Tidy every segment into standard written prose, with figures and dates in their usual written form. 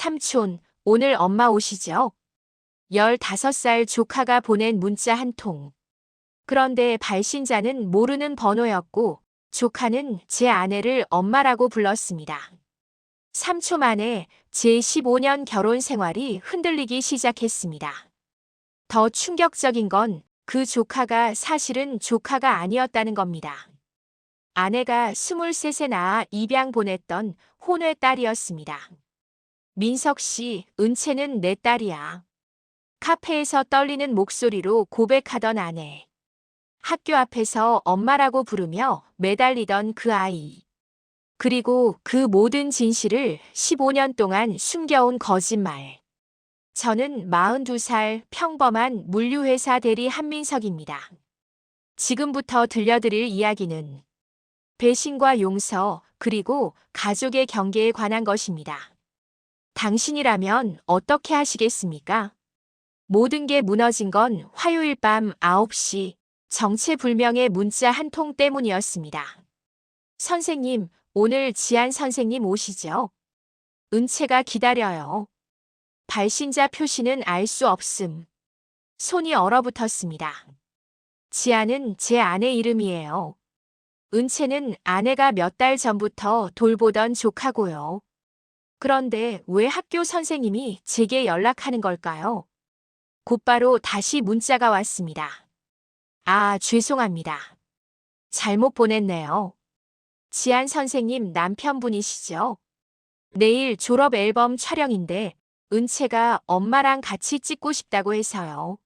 삼촌, 오늘 엄마 오시죠? 15살 조카가 보낸 문자 한 통. 그런데 발신자는 모르는 번호였고 조카는 제 아내를 엄마라고 불렀습니다. 3초 만에 제 15년 결혼 생활이 흔들리기 시작했습니다. 더 충격적인 건 그 조카가 사실은 조카가 아니었다는 겁니다. 아내가 23세 낳아 입양 보냈던 혼외 딸이었습니다. 민석 씨, 은채는 내 딸이야. 카페에서 떨리는 목소리로 고백하던 아내. 학교 앞에서 엄마라고 부르며 매달리던 그 아이. 그리고 그 모든 진실을 15년 동안 숨겨온 거짓말. 저는 42살 평범한 물류회사 대리 한민석입니다. 지금부터 들려드릴 이야기는 배신과 용서, 그리고 가족의 경계에 관한 것입니다. 당신이라면 어떻게 하시겠습니까? 모든 게 무너진 건 화요일 밤 9시 정체불명의 문자 한 통 때문이었습니다. 선생님, 오늘 지안 선생님 오시죠? 은채가 기다려요. 발신자 표시는 알 수 없음. 손이 얼어붙었습니다. 지안은 제 아내 이름이에요. 은채는 아내가 몇 달 전부터 돌보던 조카고요. 그런데 왜 학교 선생님이 제게 연락하는 걸까요? 곧바로 다시 문자가 왔습니다. 아, 죄송합니다. 잘못 보냈네요. 지안 선생님 남편분이시죠? 내일 졸업 앨범 촬영인데 은채가 엄마랑 같이 찍고 싶다고 해서요.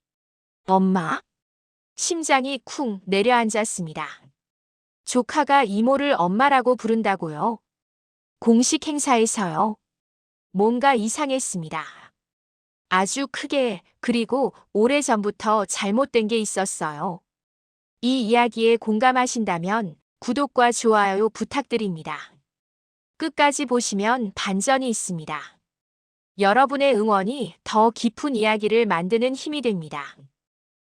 엄마? 심장이 쿵 내려앉았습니다. 조카가 이모를 엄마라고 부른다고요? 공식 행사에서요. 뭔가 이상했습니다. 아주 크게, 그리고 오래전부터 잘못된 게 있었어요. 이 이야기에 공감하신다면 구독과 좋아요 부탁드립니다. 끝까지 보시면 반전이 있습니다. 여러분의 응원이 더 깊은 이야기를 만드는 힘이 됩니다.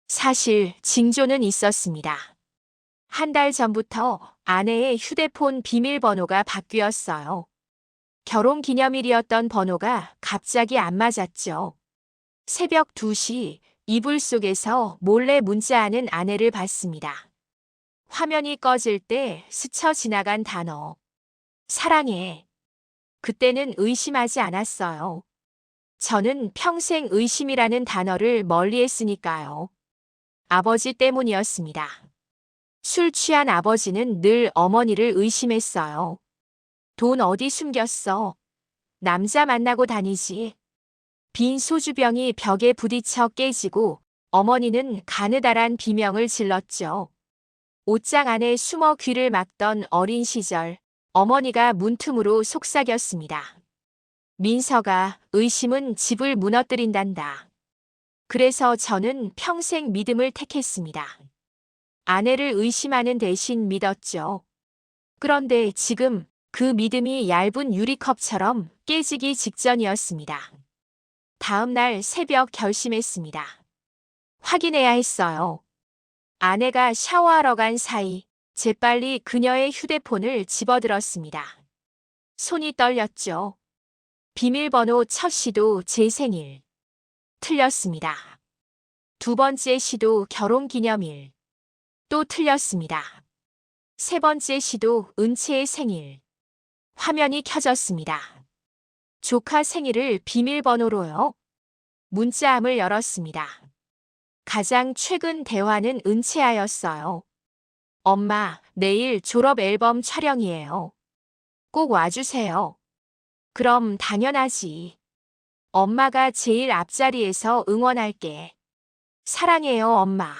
사실 징조는 있었습니다. 한 달 전부터 아내의 휴대폰 비밀번호가 바뀌었어요. 결혼 기념일이었던 번호가 갑자기 안 맞았죠. 새벽 2시 이불 속에서 몰래 문자하는 아내를 봤습니다. 화면이 꺼질 때 스쳐 지나간 단어. 사랑해. 그때는 의심하지 않았어요. 저는 평생 의심이라는 단어를 멀리했으니까요. 아버지 때문이었습니다. 술 취한 아버지는 늘 어머니를 의심했어요. 돈 어디 숨겼어? 남자 만나고 다니지. 빈 소주병이 벽에 부딪혀 깨지고 어머니는 가느다란 비명을 질렀죠. 옷장 안에 숨어 귀를 막던 어린 시절, 어머니가 문틈으로 속삭였습니다. 민서가 의심은 집을 무너뜨린단다. 그래서 저는 평생 믿음을 택했습니다. 아내를 의심하는 대신 믿었죠. 그런데 지금 그 믿음이 얇은 유리컵처럼 깨지기 직전이었습니다. 다음 날 새벽 결심했습니다. 확인해야 했어요. 아내가 샤워하러 간 사이 재빨리 그녀의 휴대폰을 집어들었습니다. 손이 떨렸죠. 비밀번호 첫 시도 제 생일. 틀렸습니다. 두 번째 시도 결혼기념일. 또 틀렸습니다. 세 번째 시도 은채의 생일. 화면이 켜졌습니다. 조카 생일을 비밀번호로요. 문자함을 열었습니다. 가장 최근 대화는 은채아였어요. 엄마, 내일 졸업 앨범 촬영이에요. 꼭 와주세요. 그럼 당연하지. 엄마가 제일 앞자리에서 응원할게. 사랑해요, 엄마.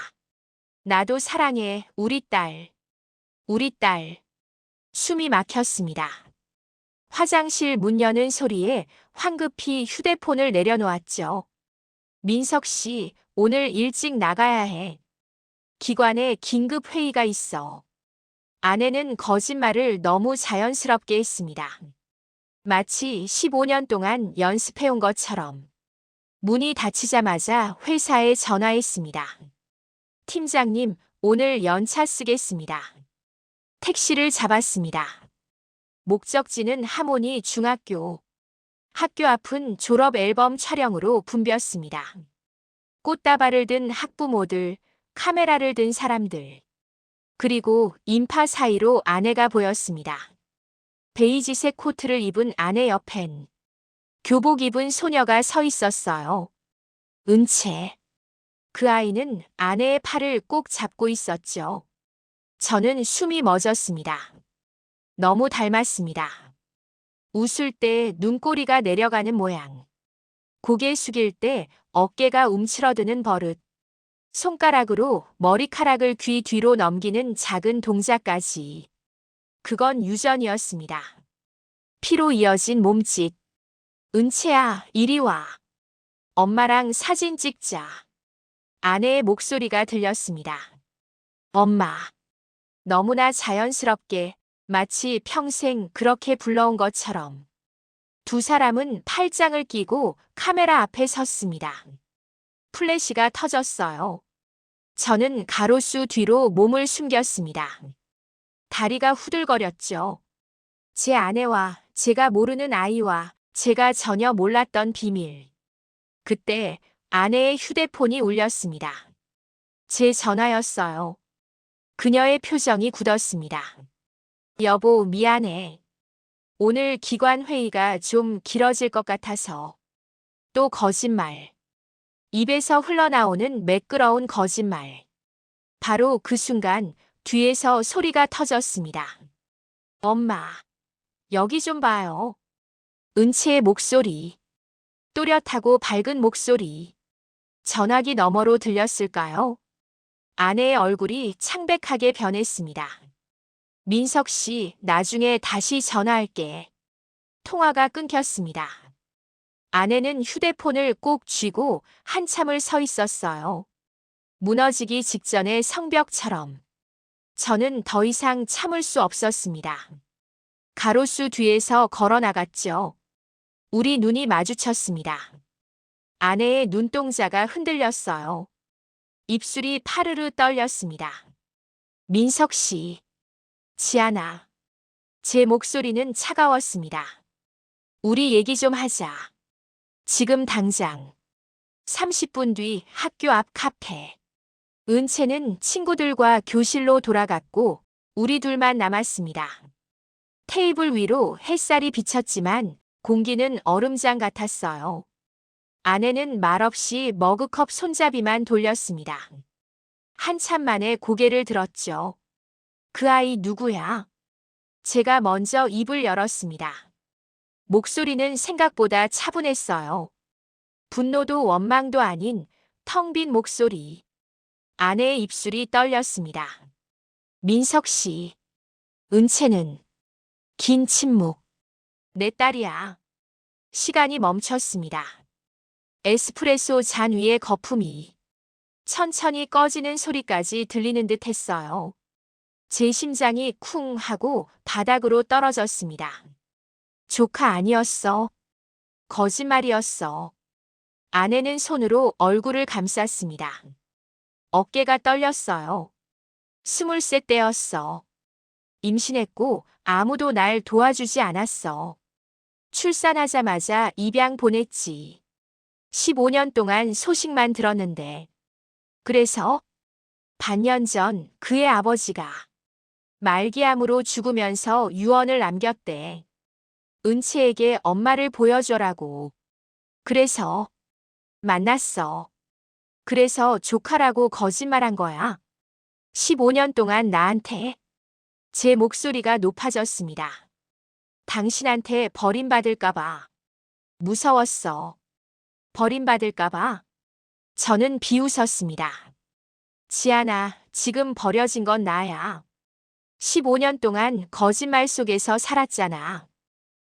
나도 사랑해, 우리 딸. 우리 딸. 숨이 막혔습니다. 화장실 문 여는 소리에 황급히 휴대폰을 내려놓았죠. 민석 씨, 오늘 일찍 나가야 해. 기관에 긴급 회의가 있어. 아내는 거짓말을 너무 자연스럽게 했습니다. 마치 15년 동안 연습해온 것처럼. 문이 닫히자마자 회사에 전화했습니다. 팀장님, 오늘 연차 쓰겠습니다. 택시를 잡았습니다. 목적지는 하모니 중학교. 학교 앞은 졸업 앨범 촬영으로 붐볐습니다. 꽃다발을 든 학부모들, 카메라를 든 사람들, 그리고 인파 사이로 아내가 보였습니다. 베이지색 코트를 입은 아내 옆엔 교복 입은 소녀가 서 있었어요. 은채. 그 아이는 아내의 팔을 꼭 잡고 있었죠. 저는 숨이 멎었습니다. 너무 닮았습니다. 웃을 때 눈꼬리가 내려가는 모양. 고개 숙일 때 어깨가 움츠러드는 버릇. 손가락으로 머리카락을 귀 뒤로 넘기는 작은 동작까지. 그건 유전이었습니다. 피로 이어진 몸짓. 은채야, 이리 와. 엄마랑 사진 찍자. 아내의 목소리가 들렸습니다. 엄마. 너무나 자연스럽게, 마치 평생 그렇게 불러온 것처럼. 두 사람은 팔짱을 끼고 카메라 앞에 섰습니다. 플래시가 터졌어요. 저는 가로수 뒤로 몸을 숨겼습니다. 다리가 후들거렸죠. 제 아내와 제가 모르는 아이와 제가 전혀 몰랐던 비밀. 그때 아내의 휴대폰이 울렸습니다. 제 전화였어요. 그녀의 표정이 굳었습니다. 여보, 미안해. 오늘 기관 회의가 좀 길어질 것 같아서. 또 거짓말. 입에서 흘러나오는 매끄러운 거짓말. 바로 그 순간 뒤에서 소리가 터졌습니다. 엄마, 여기 좀 봐요. 은채의 목소리. 또렷하고 밝은 목소리. 전화기 너머로 들렸을까요? 아내의 얼굴이 창백하게 변했습니다. 민석 씨, 나중에 다시 전화할게. 통화가 끊겼습니다. 아내는 휴대폰을 꼭 쥐고 한참을 서 있었어요. 무너지기 직전의 성벽처럼. 저는 더 이상 참을 수 없었습니다. 가로수 뒤에서 걸어 나갔죠. 우리 눈이 마주쳤습니다. 아내의 눈동자가 흔들렸어요. 입술이 파르르 떨렸습니다. 민석 씨. 지아나. 제 목소리는 차가웠습니다. 우리 얘기 좀 하자. 지금 당장. 30분 뒤 학교 앞 카페. 은채는 친구들과 교실로 돌아갔고 우리 둘만 남았습니다. 테이블 위로 햇살이 비쳤지만 공기는 얼음장 같았어요. 아내는 말없이 머그컵 손잡이만 돌렸습니다. 한참 만에 고개를 들었죠. 그 아이 누구야? 제가 먼저 입을 열었습니다. 목소리는 생각보다 차분했어요. 분노도 원망도 아닌 텅 빈 목소리. 아내의 입술이 떨렸습니다. 민석 씨. 은채는. 긴 침묵. 내 딸이야. 시간이 멈췄습니다. 에스프레소 잔 위의 거품이 천천히 꺼지는 소리까지 들리는 듯 했어요. 제 심장이 쿵 하고 바닥으로 떨어졌습니다. 조카 아니었어. 거짓말이었어. 아내는 손으로 얼굴을 감쌌습니다. 어깨가 떨렸어요. 20살 때였어. 임신했고 아무도 날 도와주지 않았어. 출산하자마자 입양 보냈지. 15년 동안 소식만 들었는데. 그래서 반년 전 그의 아버지가 말기암으로 죽으면서 유언을 남겼대. 은채에게 엄마를 보여줘라고. 그래서 만났어. 그래서 조카라고 거짓말한 거야. 15년 동안 나한테. 제 목소리가 높아졌습니다. 당신한테 버림받을까봐. 무서웠어. 버림받을까봐. 저는 비웃었습니다. 지아나, 지금 버려진 건 나야. 15년 동안 거짓말 속에서 살았잖아.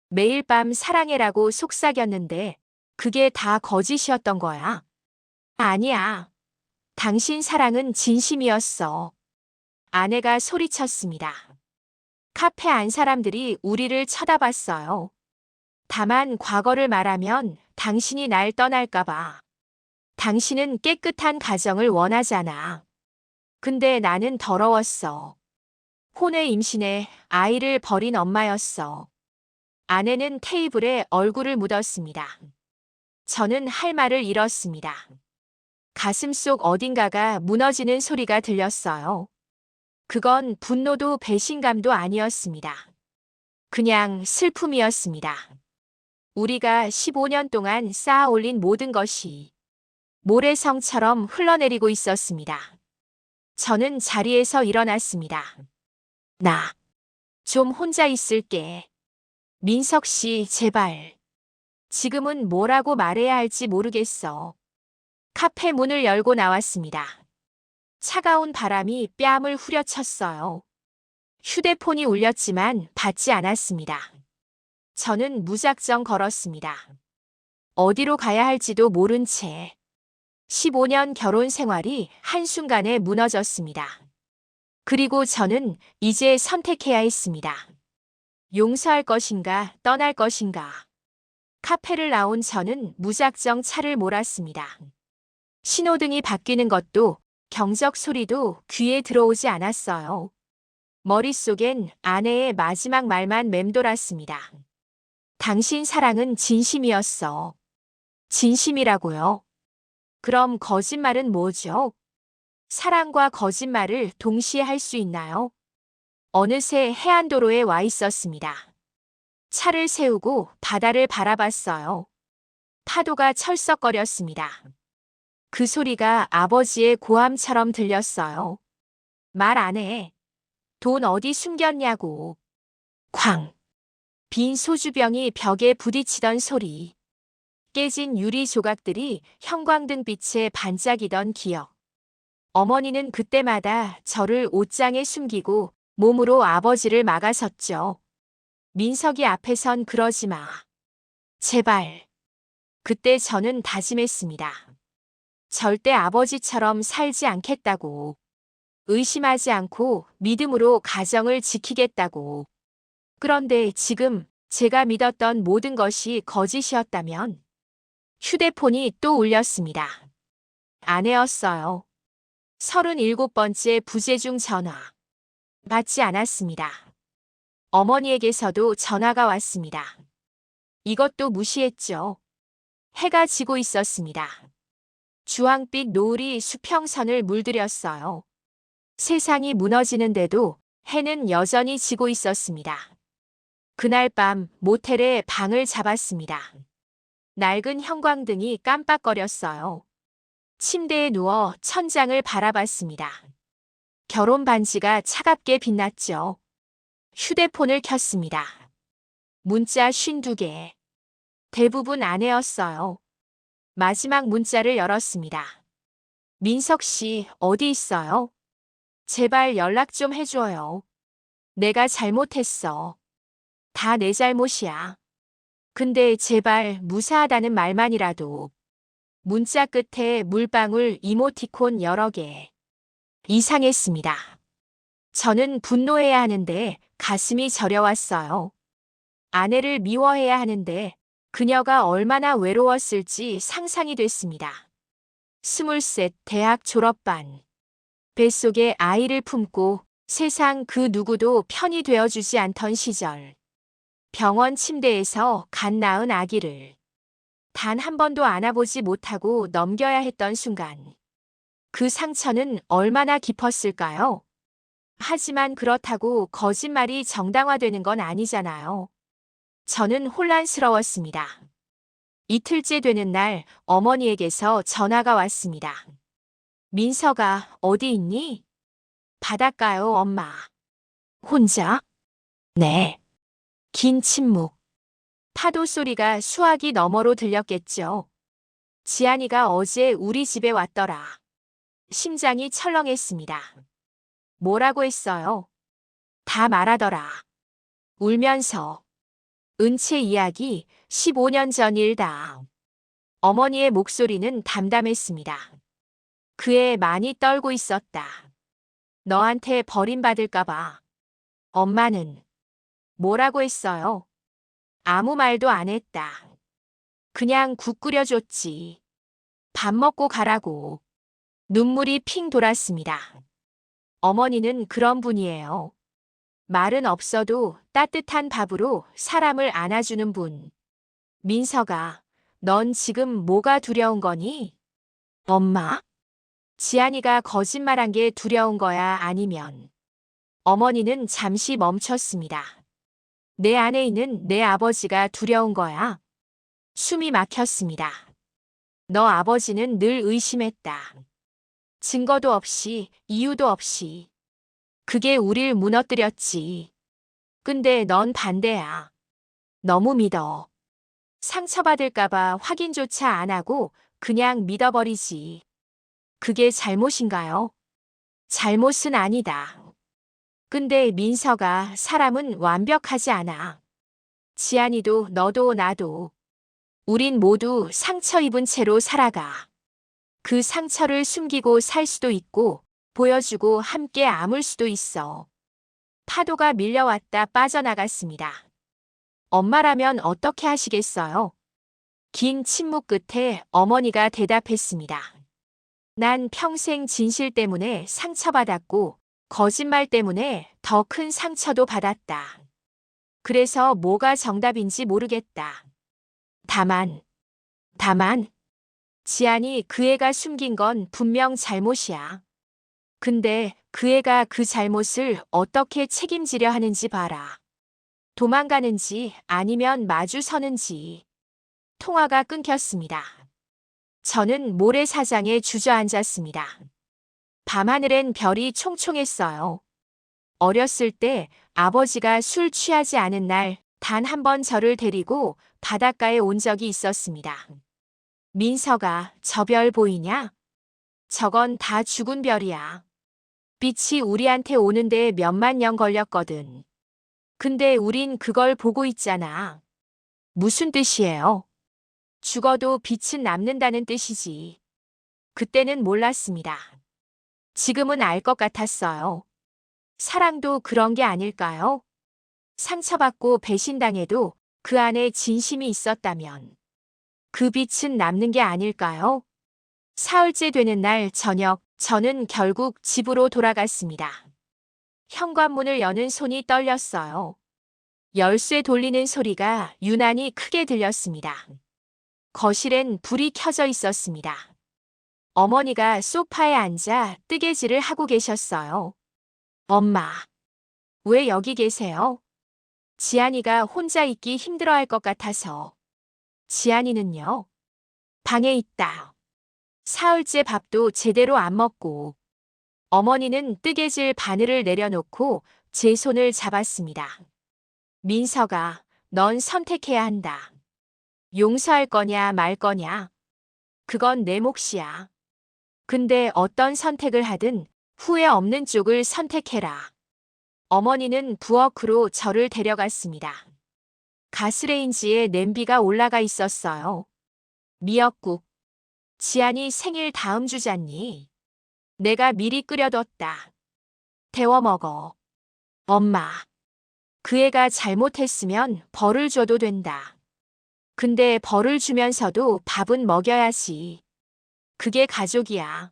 매일 밤 사랑해라고 속삭였는데 그게 다 거짓이었던 거야. 아니야. 당신 사랑은 진심이었어. 아내가 소리쳤습니다. 카페 안 사람들이 우리를 쳐다봤어요. 다만 과거를 말하면 당신이 날 떠날까봐. 당신은 깨끗한 가정을 원하잖아. 근데 나는 더러웠어. 혼외 임신에 아이를 버린 엄마였어. 아내는 테이블에 얼굴을 묻었습니다. 저는 할 말을 잃었습니다. 가슴속 어딘가가 무너지는 소리가 들렸어요. 그건 분노도 배신감도 아니었습니다. 그냥 슬픔이었습니다. 우리가 15년 동안 쌓아 올린 모든 것이 모래성처럼 흘러내리고 있었습니다. 저는 자리에서 일어났습니다. 나 좀 혼자 있을게. 민석 씨, 제발. 지금은 뭐라고 말해야 할지 모르겠어. 카페 문을 열고 나왔습니다. 차가운 바람이 뺨을 후려쳤어요. 휴대폰이 울렸지만 받지 않았습니다. 저는 무작정 걸었습니다. 어디로 가야 할지도 모른 채 15년 결혼 생활이 한순간에 무너졌습니다. 그리고 저는 이제 선택해야 했습니다. 용서할 것인가, 떠날 것인가. 카페를 나온 저는 무작정 차를 몰았습니다. 신호등이 바뀌는 것도 경적 소리도 귀에 들어오지 않았어요. 머릿속엔 아내의 마지막 말만 맴돌았습니다. 당신 사랑은 진심이었어. 진심이라고요? 그럼 거짓말은 뭐죠? 사랑과 거짓말을 동시에 할 수 있나요? 어느새 해안도로에 와 있었습니다. 차를 세우고 바다를 바라봤어요. 파도가 철썩거렸습니다. 그 소리가 아버지의 고함처럼 들렸어요. 말 안 해. 돈 어디 숨겼냐고. 쾅. 빈 소주병이 벽에 부딪히던 소리. 깨진 유리 조각들이 형광등빛에 반짝이던 기억. 어머니는 그때마다 저를 옷장에 숨기고 몸으로 아버지를 막아섰죠. 민석이 앞에선 그러지 마. 제발. 그때 저는 다짐했습니다. 절대 아버지처럼 살지 않겠다고. 의심하지 않고 믿음으로 가정을 지키겠다고. 그런데 지금 제가 믿었던 모든 것이 거짓이었다면? 휴대폰이 또 울렸습니다. 아내였어요. 37번째 부재중 전화. 받지 않았습니다. 어머니에게서도 전화가 왔습니다. 이것도 무시했죠. 해가 지고 있었습니다. 주황빛 노을이 수평선을 물들였어요. 세상이 무너지는데도 해는 여전히 지고 있었습니다. 그날 밤 모텔에 방을 잡았습니다. 낡은 형광등이 깜빡거렸어요. 침대에 누워 천장을 바라봤습니다. 결혼 반지가 차갑게 빛났죠. 휴대폰을 켰습니다. 문자 52개. 대부분 아내였어요. 마지막 문자를 열었습니다. 민석 씨, 어디 있어요? 제발 연락 좀 해줘요. 내가 잘못했어. 다 내 잘못이야. 근데 제발 무사하다는 말만이라도. 문자 끝에 물방울 이모티콘 여러 개. 이상했습니다. 저는 분노해야 하는데 가슴이 저려왔어요. 아내를 미워해야 하는데 그녀가 얼마나 외로웠을지 상상이 됐습니다. 23 대학 졸업반. 뱃속에 아이를 품고 세상 그 누구도 편이 되어주지 않던 시절. 병원 침대에서 갓 낳은 아기를 단 한 번도 안아보지 못하고 넘겨야 했던 순간. 그 상처는 얼마나 깊었을까요? 하지만 그렇다고 거짓말이 정당화되는 건 아니잖아요. 저는 혼란스러웠습니다. 이틀째 되는 날 어머니에게서 전화가 왔습니다. 민서가 어디 있니? 바닷가요, 엄마. 혼자? 네. 긴 침묵. 파도 소리가 수화기 너머로 들렸겠죠. 지안이가 어제 우리 집에 왔더라. 심장이 철렁했습니다. 뭐라고 했어요? 다 말하더라. 울면서. 은채 이야기 15년 전 일다. 어머니의 목소리는 담담했습니다. 그 애 많이 떨고 있었다. 너한테 버림받을까봐. 엄마는 뭐라고 했어요? 아무 말도 안 했다. 그냥 국 끓여줬지. 밥 먹고 가라고. 눈물이 핑 돌았습니다. 어머니는 그런 분이에요. 말은 없어도 따뜻한 밥으로 사람을 안아주는 분. 민서가, 넌 지금 뭐가 두려운 거니? 엄마? 지안이가 거짓말한 게 두려운 거야, 아니면? 어머니는 잠시 멈췄습니다. 내 안에 있는 내 아버지가 두려운 거야. 숨이 막혔습니다. 너 아버지는 늘 의심했다. 증거도 없이, 이유도 없이. 그게 우릴 무너뜨렸지. 근데 넌 반대야. 너무 믿어. 상처받을까봐 확인조차 안 하고 그냥 믿어버리지. 그게 잘못인가요? 잘못은 아니다. 근데 민서가 사람은 완벽하지 않아. 지안이도 너도 나도. 우린 모두 상처 입은 채로 살아가. 그 상처를 숨기고 살 수도 있고 보여주고 함께 아물 수도 있어. 파도가 밀려왔다 빠져나갔습니다. 엄마라면 어떻게 하시겠어요? 긴 침묵 끝에 어머니가 대답했습니다. 난 평생 진실 때문에 상처받았고 거짓말 때문에 더 큰 상처도 받았다. 그래서 뭐가 정답인지 모르겠다. 다만, 지안이 그 애가 숨긴 건 분명 잘못이야. 근데 그 애가 그 잘못을 어떻게 책임지려 하는지 봐라. 도망가는지 아니면 마주서는지. 통화가 끊겼습니다. 저는 모래사장에 주저앉았습니다. 밤하늘엔 별이 총총했어요. 어렸을 때 아버지가 술 취하지 않은 날 단 한 번 저를 데리고 바닷가에 온 적이 있었습니다. 민서가 저 별 보이냐? 저건 다 죽은 별이야. 빛이 우리한테 오는데 몇만 년 걸렸거든. 근데 우린 그걸 보고 있잖아. 무슨 뜻이에요? 죽어도 빛은 남는다는 뜻이지. 그때는 몰랐습니다. 지금은 알 것 같았어요. 사랑도 그런 게 아닐까요? 상처받고 배신당해도 그 안에 진심이 있었다면 그 빛은 남는 게 아닐까요? 사흘째 되는 날 저녁, 저는 결국 집으로 돌아갔습니다. 현관문을 여는 손이 떨렸어요. 열쇠 돌리는 소리가 유난히 크게 들렸습니다. 거실엔 불이 켜져 있었습니다. 어머니가 소파에 앉아 뜨개질을 하고 계셨어요. 엄마, 왜 여기 계세요? 지안이가 혼자 있기 힘들어할 것 같아서. 지안이는요? 방에 있다. 사흘째 밥도 제대로 안 먹고. 어머니는 뜨개질 바늘을 내려놓고 제 손을 잡았습니다. 민서가, 넌 선택해야 한다. 용서할 거냐 말 거냐. 그건 내 몫이야. 근데 어떤 선택을 하든 후회 없는 쪽을 선택해라. 어머니는 부엌으로 저를 데려갔습니다. 가스레인지에 냄비가 올라가 있었어요. 미역국. 지안이 생일 다음 주잖니. 내가 미리 끓여뒀다. 데워 먹어. 엄마. 그 애가 잘못했으면 벌을 줘도 된다. 근데 벌을 주면서도 밥은 먹여야지. 그게 가족이야.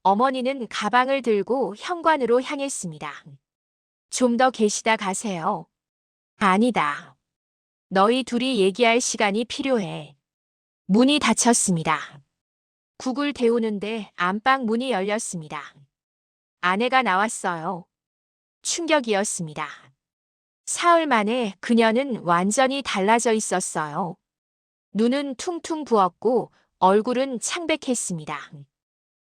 어머니는 가방을 들고 현관으로 향했습니다. 좀 더 계시다 가세요. 아니다. 너희 둘이 얘기할 시간이 필요해. 문이 닫혔습니다. 국을 데우는데 안방 문이 열렸습니다. 아내가 나왔어요. 충격이었습니다. 사흘 만에 그녀는 완전히 달라져 있었어요. 눈은 퉁퉁 부었고 얼굴은 창백했습니다.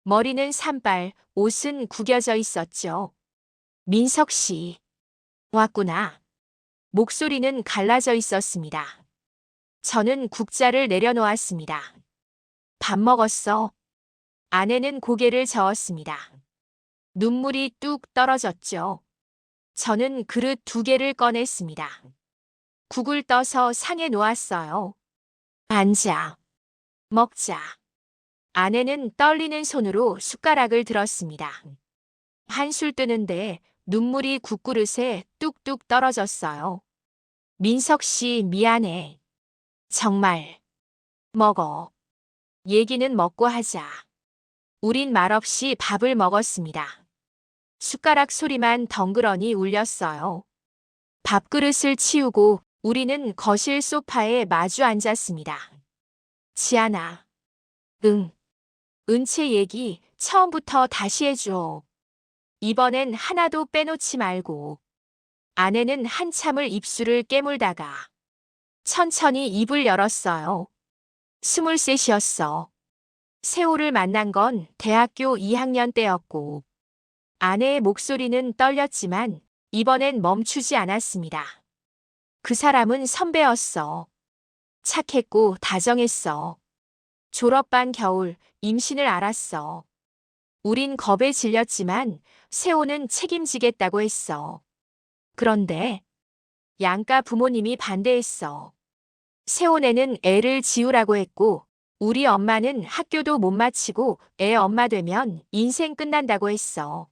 머리는 산발, 옷은 구겨져 있었죠. 민석 씨. 왔구나. 목소리는 갈라져 있었습니다. 저는 국자를 내려놓았습니다. 밥 먹었어? 아내는 고개를 저었습니다. 눈물이 뚝 떨어졌죠. 저는 그릇 2개를 꺼냈습니다. 국을 떠서 상에 놓았어요. 앉아. 먹자. 아내는 떨리는 손으로 숟가락을 들었습니다. 한술 뜨는데 눈물이 국그릇에 뚝뚝 떨어졌어요. 민석 씨 미안해. 정말. 먹어. 얘기는 먹고 하자. 우린 말없이 밥을 먹었습니다. 숟가락 소리만 덩그러니 울렸어요. 밥그릇을 치우고 우리는 거실 소파에 마주 앉았습니다. 지안아. 응. 은채 얘기 처음부터 다시 해줘. 이번엔 하나도 빼놓지 말고. 아내는 한참을 입술을 깨물다가 천천히 입을 열었어요. 23이었어. 세호를 만난 건 대학교 2학년 때였고 아내의 목소리는 떨렸지만 이번엔 멈추지 않았습니다. 그 사람은 선배였어. 착했고 다정했어. 졸업반 겨울 임신을 알았어. 우린 겁에 질렸지만 세호는 책임지겠다고 했어. 그런데 양가 부모님이 반대했어. 세호네는 애를 지우라고 했고 우리 엄마는 학교도 못 마치고 애 엄마 되면 인생 끝난다고 했어.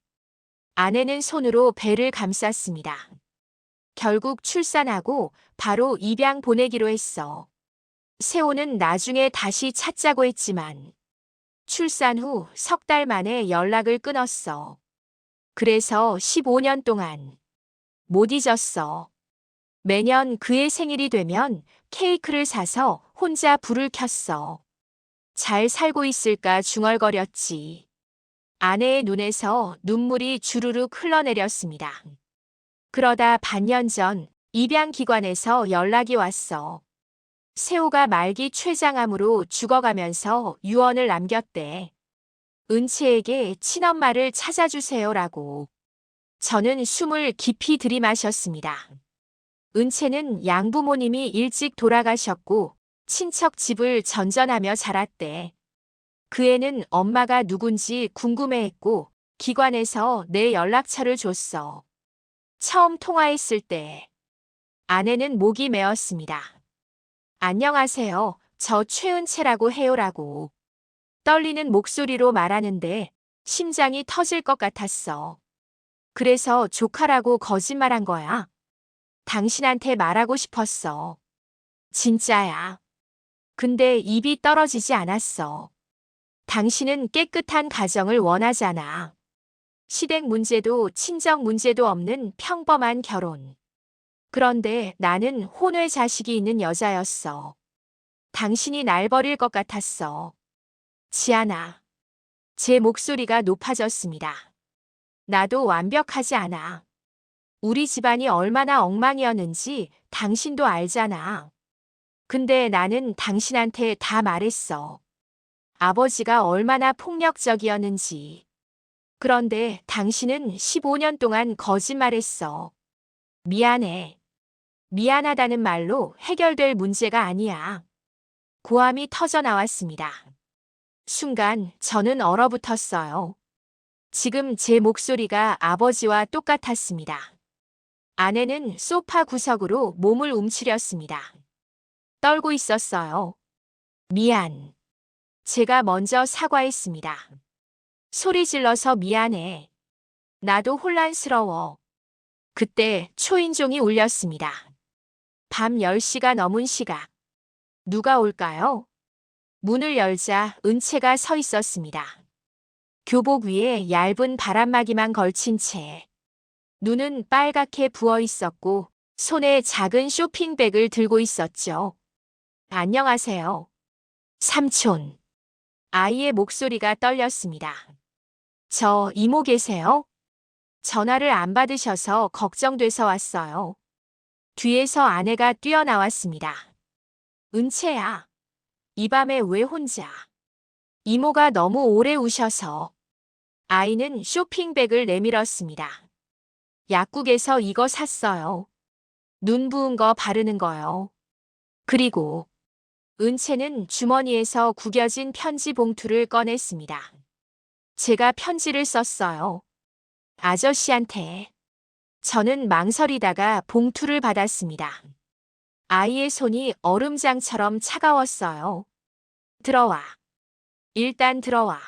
아내는 손으로 배를 감쌌습니다. 결국 출산하고 바로 입양 보내기로 했어. 세호는 나중에 다시 찾자고 했지만 출산 후 석 달 만에 연락을 끊었어. 그래서 15년 동안 못 잊었어. 매년 그의 생일이 되면 케이크를 사서 혼자 불을 켰어. 잘 살고 있을까 중얼거렸지. 아내의 눈에서 눈물이 주르륵 흘러내렸습니다. 그러다 반년 전 입양기관에서 연락이 왔어. 세호가 말기 췌장암으로 죽어가면서 유언을 남겼대. 은채에게 친엄마를 찾아주세요라고. 저는 숨을 깊이 들이마셨습니다. 은채는 양부모님이 일찍 돌아가셨고 친척 집을 전전하며 자랐대. 그 애는 엄마가 누군지 궁금해했고 기관에서 내 연락처를 줬어. 처음 통화했을 때 아내는 목이 메었습니다. 안녕하세요. 저 최은채라고 해요라고. 떨리는 목소리로 말하는데 심장이 터질 것 같았어. 그래서 조카라고 거짓말한 거야. 당신한테 말하고 싶었어. 진짜야. 근데 입이 떨어지지 않았어. 당신은 깨끗한 가정을 원하잖아. 시댁 문제도 친정 문제도 없는 평범한 결혼. 그런데 나는 혼외 자식이 있는 여자였어. 당신이 날 버릴 것 같았어. 지안아. 제 목소리가 높아졌습니다. 나도 완벽하지 않아. 우리 집안이 얼마나 엉망이었는지 당신도 알잖아. 근데 나는 당신한테 다 말했어. 아버지가 얼마나 폭력적이었는지. 그런데 당신은 15년 동안 거짓말했어. 미안해. 미안하다는 말로 해결될 문제가 아니야. 고함이 터져 나왔습니다. 순간 저는 얼어붙었어요. 지금 제 목소리가 아버지와 똑같았습니다. 아내는 소파 구석으로 몸을 움츠렸습니다. 떨고 있었어요. 미안. 제가 먼저 사과했습니다. 소리 질러서 미안해. 나도 혼란스러워. 그때 초인종이 울렸습니다. 밤 10시가 넘은 시각. 누가 올까요? 문을 열자 은채가 서 있었습니다. 교복 위에 얇은 바람막이만 걸친 채 눈은 빨갛게 부어 있었고 손에 작은 쇼핑백을 들고 있었죠. 안녕하세요. 삼촌. 아이의 목소리가 떨렸습니다. 저 이모 계세요? 전화를 안 받으셔서 걱정돼서 왔어요. 뒤에서 아내가 뛰어나왔습니다. 은채야. 이 밤에 왜 혼자? 이모가 너무 오래 우셔서. 아이는 쇼핑백을 내밀었습니다. 약국에서 이거 샀어요. 눈 부은 거 바르는 거요. 그리고 은채는 주머니에서 구겨진 편지 봉투를 꺼냈습니다. 제가 편지를 썼어요. 아저씨한테. 저는 망설이다가 봉투를 받았습니다. 아이의 손이 얼음장처럼 차가웠어요. 들어와. 일단 들어와.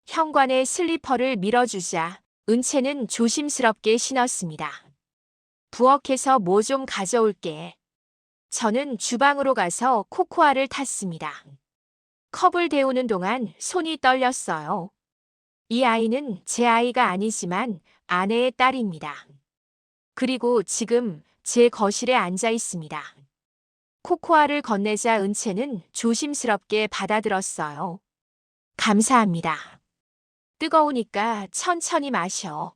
현관에 슬리퍼를 밀어주자 은채는 조심스럽게 신었습니다. 부엌에서 뭐 좀 가져올게. 저는 주방으로 가서 코코아를 탔습니다. 컵을 데우는 동안 손이 떨렸어요. 이 아이는 제 아이가 아니지만 아내의 딸입니다. 그리고 지금 제 거실에 앉아 있습니다. 코코아를 건네자 은채는 조심스럽게 받아들었어요. 감사합니다. 뜨거우니까 천천히 마셔.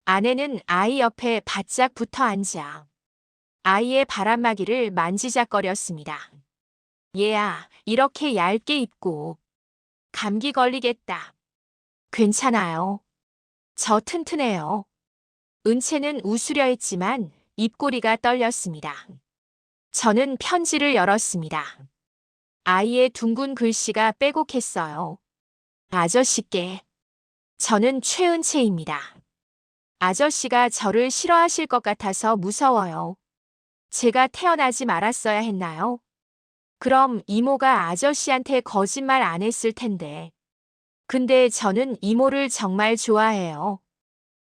아내는 아이 옆에 바짝 붙어 앉아 아이의 바람막이를 만지작거렸습니다. 얘야, 이렇게 얇게 입고 감기 걸리겠다. 괜찮아요. 저 튼튼해요. 은채는 웃으려 했지만 입꼬리가 떨렸습니다. 저는 편지를 열었습니다. 아이의 둥근 글씨가 빼곡했어요. 아저씨께. 저는 최은채입니다. 아저씨가 저를 싫어하실 것 같아서 무서워요. 제가 태어나지 말았어야 했나요? 그럼 이모가 아저씨한테 거짓말 안 했을 텐데. 근데 저는 이모를 정말 좋아해요.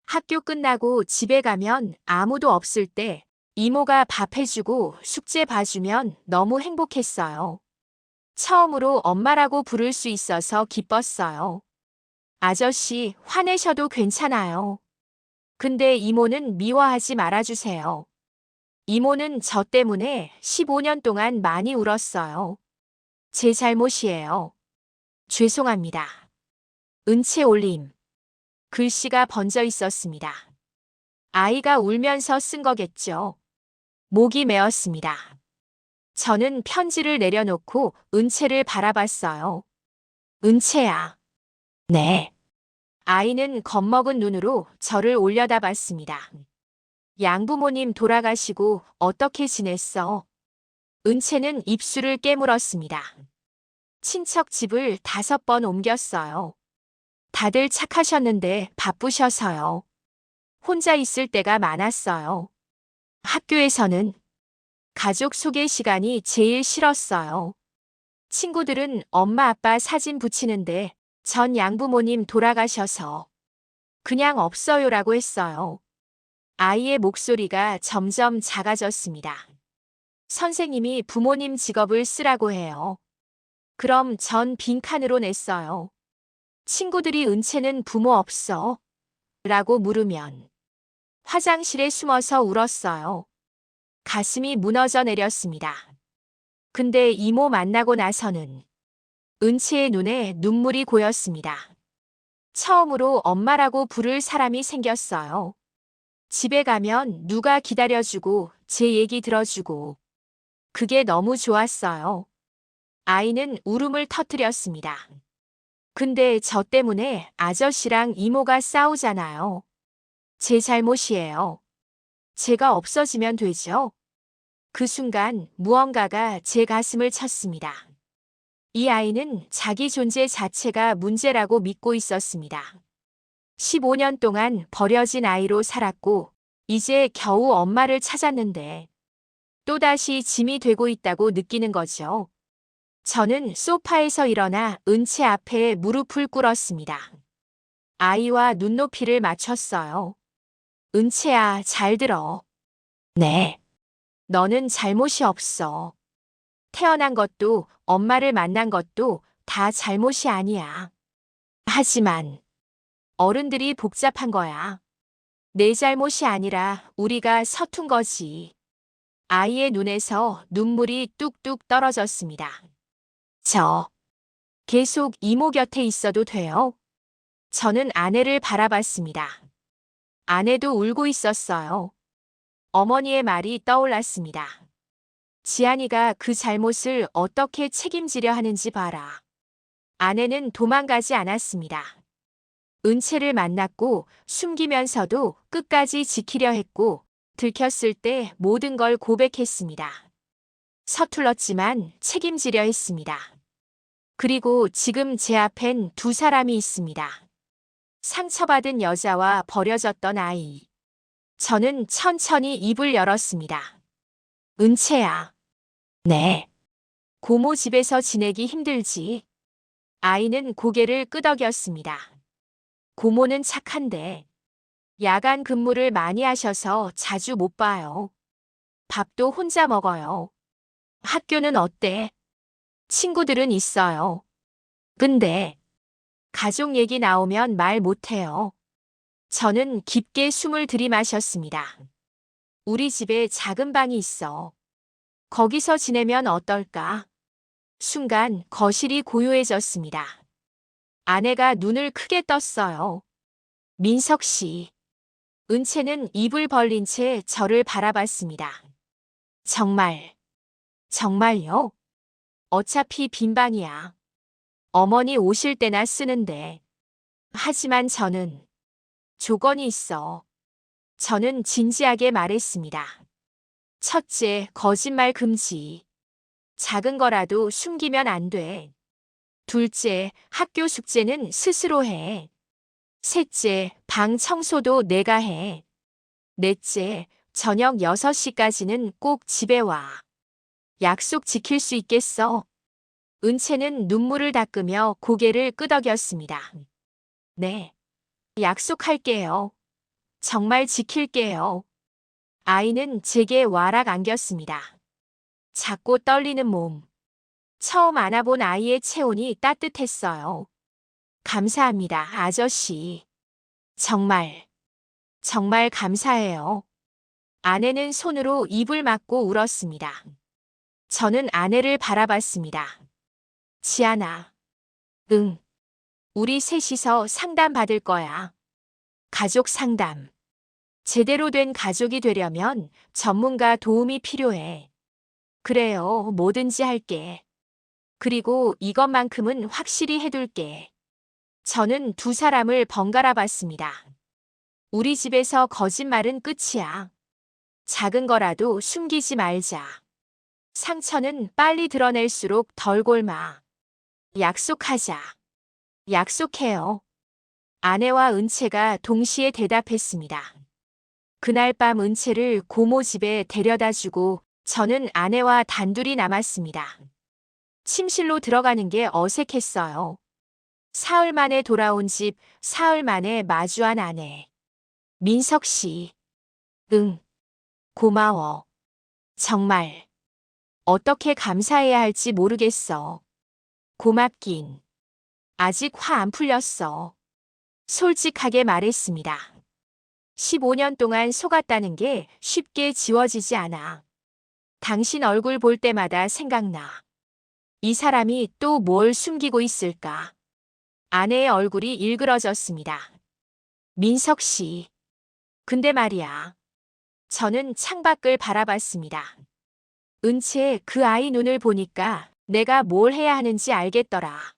학교 끝나고 집에 가면 아무도 없을 때 이모가 밥 해주고 숙제 봐주면 너무 행복했어요. 처음으로 엄마라고 부를 수 있어서 기뻤어요. 아저씨, 화내셔도 괜찮아요. 근데 이모는 미워하지 말아주세요. 이모는 저 때문에 15년 동안 많이 울었어요. 제 잘못이에요. 죄송합니다. 은채 올림. 글씨가 번져 있었습니다. 아이가 울면서 쓴 거겠죠. 목이 메었습니다. 저는 편지를 내려놓고 은채를 바라봤어요. 은채야. 네. 아이는 겁먹은 눈으로 저를 올려다봤습니다. 양부모님 돌아가시고 어떻게 지냈어? 은채는 입술을 깨물었습니다. 친척 집을 5번 옮겼어요. 다들 착하셨는데 바쁘셔서요. 혼자 있을 때가 많았어요. 학교에서는 가족 소개 시간이 제일 싫었어요. 친구들은 엄마 아빠 사진 붙이는데 전 양부모님 돌아가셔서 그냥 없어요라고 했어요. 아이의 목소리가 점점 작아졌습니다. 선생님이 부모님 직업을 쓰라고 해요. 그럼 전 빈칸으로 냈어요. 친구들이 은채는 부모 없어? 라고 물으면 화장실에 숨어서 울었어요. 가슴이 무너져 내렸습니다. 근데 이모 만나고 나서는 은채의 눈에 눈물이 고였습니다. 처음으로 엄마라고 부를 사람이 생겼어요. 집에 가면 누가 기다려주고 제 얘기 들어주고 그게 너무 좋았어요. 아이는 울음을 터뜨렸습니다. 근데 저 때문에 아저씨랑 이모가 싸우잖아요. 제 잘못이에요. 제가 없어지면 되죠? 그 순간 무언가가 제 가슴을 쳤습니다. 이 아이는 자기 존재 자체가 문제라고 믿고 있었습니다. 15년 동안 버려진 아이로 살았고 이제 겨우 엄마를 찾았는데 또다시 짐이 되고 있다고 느끼는 거죠. 저는 소파에서 일어나 은채 앞에 무릎을 꿇었습니다. 아이와 눈높이를 맞췄어요. 은채야, 잘 들어. 네. 너는 잘못이 없어. 태어난 것도 엄마를 만난 것도 다 잘못이 아니야. 하지만 어른들이 복잡한 거야. 내 잘못이 아니라 우리가 서툰 거지. 아이의 눈에서 눈물이 뚝뚝 떨어졌습니다. 저 계속 이모 곁에 있어도 돼요? 저는 아내를 바라봤습니다. 아내도 울고 있었어요. 어머니의 말이 떠올랐습니다. 지안이가 그 잘못을 어떻게 책임지려 하는지 봐라. 아내는 도망가지 않았습니다. 은채를 만났고 숨기면서도 끝까지 지키려 했고 들켰을 때 모든 걸 고백했습니다. 서툴렀지만 책임지려 했습니다. 그리고 지금 제 앞엔 2사람이 있습니다. 상처받은 여자와 버려졌던 아이. 저는 천천히 입을 열었습니다. 은채야. 네. 고모 집에서 지내기 힘들지. 아이는 고개를 끄덕였습니다. 고모는 착한데 야간 근무를 많이 하셔서 자주 못 봐요. 밥도 혼자 먹어요. 학교는 어때? 친구들은 있어요. 근데 가족 얘기 나오면 말 못해요. 저는 깊게 숨을 들이마셨습니다. 우리 집에 작은 방이 있어. 거기서 지내면 어떨까? 순간 거실이 고요해졌습니다. 아내가 눈을 크게 떴어요. 민석 씨. 은채는 입을 벌린 채 저를 바라봤습니다. 정말, 정말요? 어차피 빈 방이야. 어머니 오실 때나 쓰는데. 하지만 저는 조건이 있어. 저는 진지하게 말했습니다. 첫째, 거짓말 금지. 작은 거라도 숨기면 안 돼. 둘째, 학교 숙제는 스스로 해. 셋째, 방 청소도 내가 해. 넷째, 저녁 6시까지는 꼭 집에 와. 약속 지킬 수 있겠어? 은채는 눈물을 닦으며 고개를 끄덕였습니다. 네, 약속할게요. 정말 지킬게요. 아이는 제게 와락 안겼습니다. 작고 떨리는 몸. 처음 안아본 아이의 체온이 따뜻했어요. 감사합니다, 아저씨. 정말, 정말 감사해요. 아내는 손으로 입을 막고 울었습니다. 저는 아내를 바라봤습니다. 지아나. 응. 우리 셋이서 상담 받을 거야. 가족 상담. 제대로 된 가족이 되려면 전문가 도움이 필요해. 그래요, 뭐든지 할게. 그리고 이것만큼은 확실히 해둘게. 저는 두 사람을 번갈아 봤습니다. 우리 집에서 거짓말은 끝이야. 작은 거라도 숨기지 말자. 상처는 빨리 드러낼수록 덜 골마. 약속하자. 약속해요. 아내와 은채가 동시에 대답했습니다. 그날 밤 은채를 고모 집에 데려다 주고 저는 아내와 단둘이 남았습니다. 침실로 들어가는 게 어색했어요. 사흘 만에 돌아온 집, 사흘 만에 마주한 아내. 민석 씨. 응. 고마워. 정말. 어떻게 감사해야 할지 모르겠어. 고맙긴. 아직 화 안 풀렸어. 솔직하게 말했습니다. 15년 동안 속았다는 게 쉽게 지워지지 않아. 당신 얼굴 볼 때마다 생각나. 이 사람이 또 뭘 숨기고 있을까? 아내의 얼굴이 일그러졌습니다. 민석 씨. 근데 말이야. 저는 창밖을 바라봤습니다. 은채 그 아이 눈을 보니까 내가 뭘 해야 하는지 알겠더라.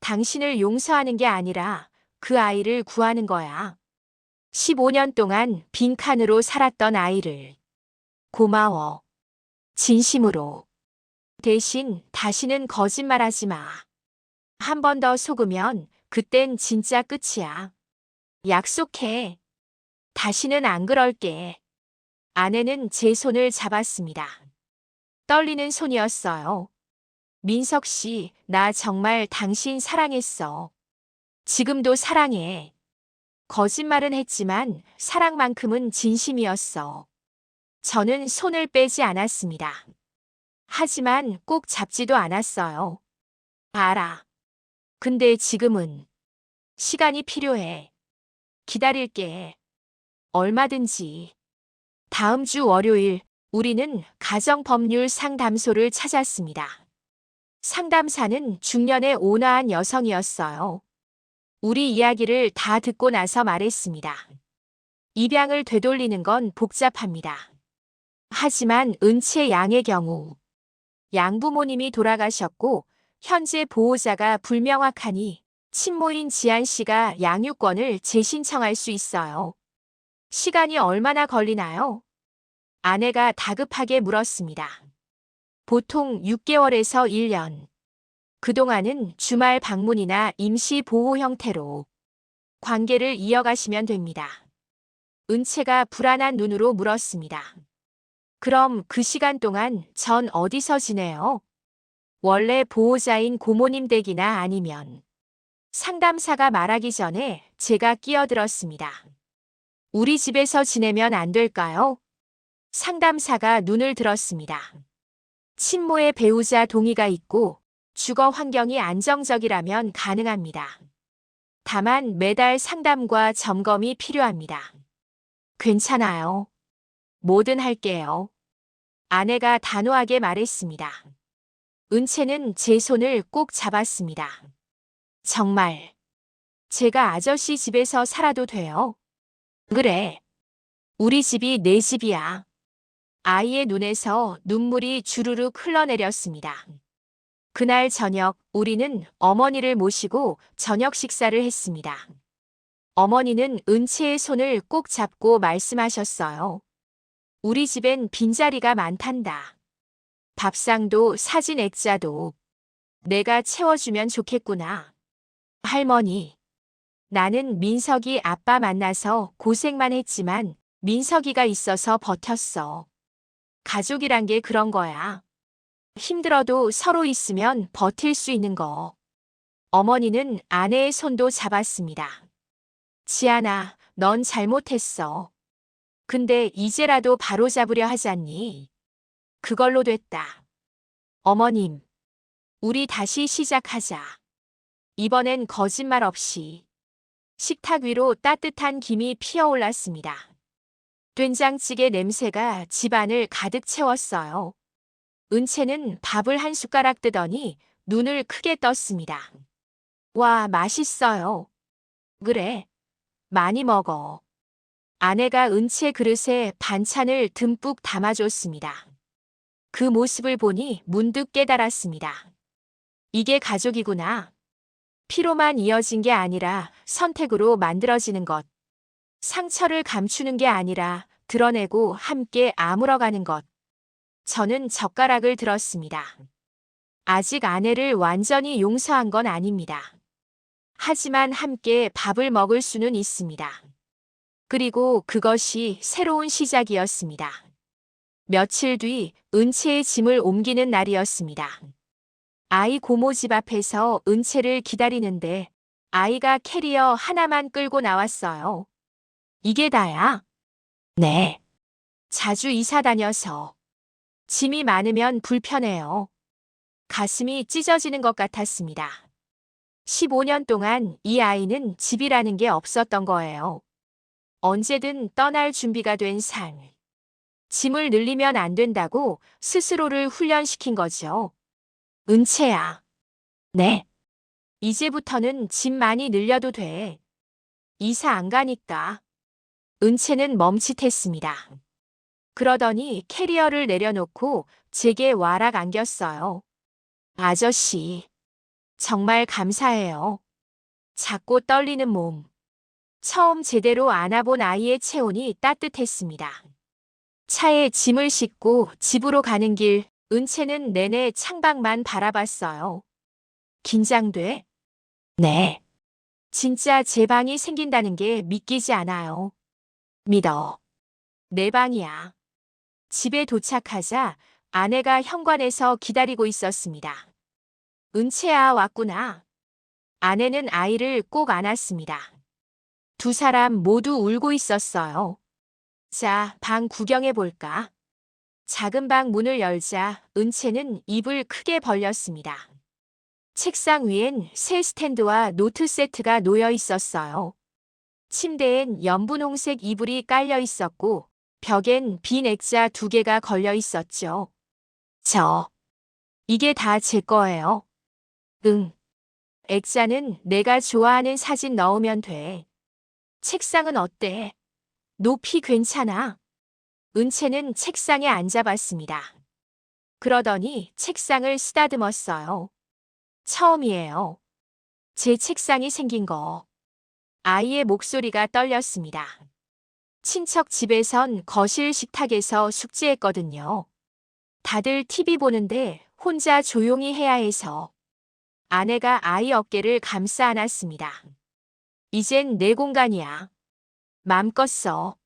당신을 용서하는 게 아니라 그 아이를 구하는 거야. 15년 동안 빈칸으로 살았던 아이를. 고마워. 진심으로. 대신 다시는 거짓말하지 마. 한 번 더 속으면 그땐 진짜 끝이야. 약속해. 다시는 안 그럴게. 아내는 제 손을 잡았습니다. 떨리는 손이었어요. 민석 씨, 나 정말 당신 사랑했어. 지금도 사랑해. 거짓말은 했지만 사랑만큼은 진심이었어. 저는 손을 빼지 않았습니다. 하지만 꼭 잡지도 않았어요. 알아. 근데 지금은 시간이 필요해. 기다릴게. 얼마든지. 다음 주 월요일 우리는 가정법률 상담소를 찾았습니다. 상담사는 중년의 온화한 여성이었어요. 우리 이야기를 다 듣고 나서 말했습니다. 입양을 되돌리는 건 복잡합니다. 하지만 은채 양의 경우 양부모님이 돌아가셨고 현재 보호자가 불명확하니 친모인 지안 씨가 양육권을 재신청할 수 있어요. 시간이 얼마나 걸리나요? 아내가 다급하게 물었습니다. 보통 6개월에서 1년. 그동안은 주말 방문이나 임시 보호 형태로 관계를 이어가시면 됩니다. 은채가 불안한 눈으로 물었습니다. 그럼 그 시간 동안 전 어디서 지내요? 원래 보호자인 고모님 댁이나 아니면. 상담사가 말하기 전에 제가 끼어들었습니다. 우리 집에서 지내면 안 될까요? 상담사가 눈을 들었습니다. 친모의 배우자 동의가 있고 주거 환경이 안정적이라면 가능합니다. 다만 매달 상담과 점검이 필요합니다. 괜찮아요. 뭐든 할게요. 아내가 단호하게 말했습니다. 은채는 제 손을 꼭 잡았습니다. 정말 제가 아저씨 집에서 살아도 돼요? 그래. 우리 집이 내 집이야. 아이의 눈에서 눈물이 주르륵 흘러내렸습니다. 그날 저녁 우리는 어머니를 모시고 저녁 식사를 했습니다. 어머니는 은채의 손을 꼭 잡고 말씀하셨어요. 우리 집엔 빈자리가 많단다. 밥상도 사진 액자도 내가 채워주면 좋겠구나. 할머니, 나는 민석이 아빠 만나서 고생만 했지만 민석이가 있어서 버텼어. 가족이란 게 그런 거야. 힘들어도 서로 있으면 버틸 수 있는 거. 어머니는 아내의 손도 잡았습니다. 지안아, 넌 잘못했어. 근데 이제라도 바로잡으려 하잖니. 그걸로 됐다. 어머님, 우리 다시 시작하자. 이번엔 거짓말 없이. 식탁 위로 따뜻한 김이 피어올랐습니다. 된장찌개 냄새가 집안을 가득 채웠어요. 은채는 밥을 한 숟가락 뜨더니 눈을 크게 떴습니다. 와, 맛있어요. 그래, 많이 먹어. 아내가 은채 그릇에 반찬을 듬뿍 담아줬습니다. 그 모습을 보니 문득 깨달았습니다. 이게 가족이구나. 피로만 이어진 게 아니라 선택으로 만들어지는 것. 상처를 감추는 게 아니라 드러내고 함께 아물어가는 것. 저는 젓가락을 들었습니다. 아직 아내를 완전히 용서한 건 아닙니다. 하지만 함께 밥을 먹을 수는 있습니다. 그리고 그것이 새로운 시작이었습니다. 며칠 뒤 은채의 짐을 옮기는 날이었습니다. 아이 고모 집 앞에서 은채를 기다리는데 아이가 캐리어 하나만 끌고 나왔어요. 이게 다야? 네. 자주 이사 다녀서. 짐이 많으면 불편해요. 가슴이 찢어지는 것 같았습니다. 15년 동안 이 아이는 집이라는 게 없었던 거예요. 언제든 떠날 준비가 된 삶. 짐을 늘리면 안 된다고 스스로를 훈련시킨 거죠. 은채야. 네. 이제부터는 짐 많이 늘려도 돼. 이사 안 가니까. 은채는 멈칫했습니다. 그러더니 캐리어를 내려놓고 제게 와락 안겼어요. 아저씨, 정말 감사해요. 작고 떨리는 몸. 처음 제대로 안아본 아이의 체온이 따뜻했습니다. 차에 짐을 싣고 집으로 가는 길, 은채는 내내 창밖만 바라봤어요. 긴장돼? 네. 진짜 제 방이 생긴다는 게 믿기지 않아요. 믿어. 내 방이야. 집에 도착하자 아내가 현관에서 기다리고 있었습니다. 은채야, 왔구나. 아내는 아이를 꼭 안았습니다. 두 사람 모두 울고 있었어요. 자, 방 구경해 볼까? 작은 방 문을 열자 은채는 입을 크게 벌렸습니다. 책상 위엔 새 스탠드와 노트 세트가 놓여 있었어요. 침대엔 연분홍색 이불이 깔려 있었고 벽엔 빈 액자 2개가 걸려 있었죠. 이게 다 제 거예요. 응. 액자는 내가 좋아하는 사진 넣으면 돼. 책상은 어때? 높이 괜찮아? 은채는 책상에 앉아봤습니다. 그러더니 책상을 쓰다듬었어요. 처음이에요. 제 책상이 생긴 거. 아이의 목소리가 떨렸습니다. 친척 집에선 거실 식탁에서 숙제했거든요. 다들 TV 보는데 혼자 조용히 해야 해서. 아내가 아이 어깨를 감싸 안았습니다. 이젠 내 공간이야. 맘껏 써.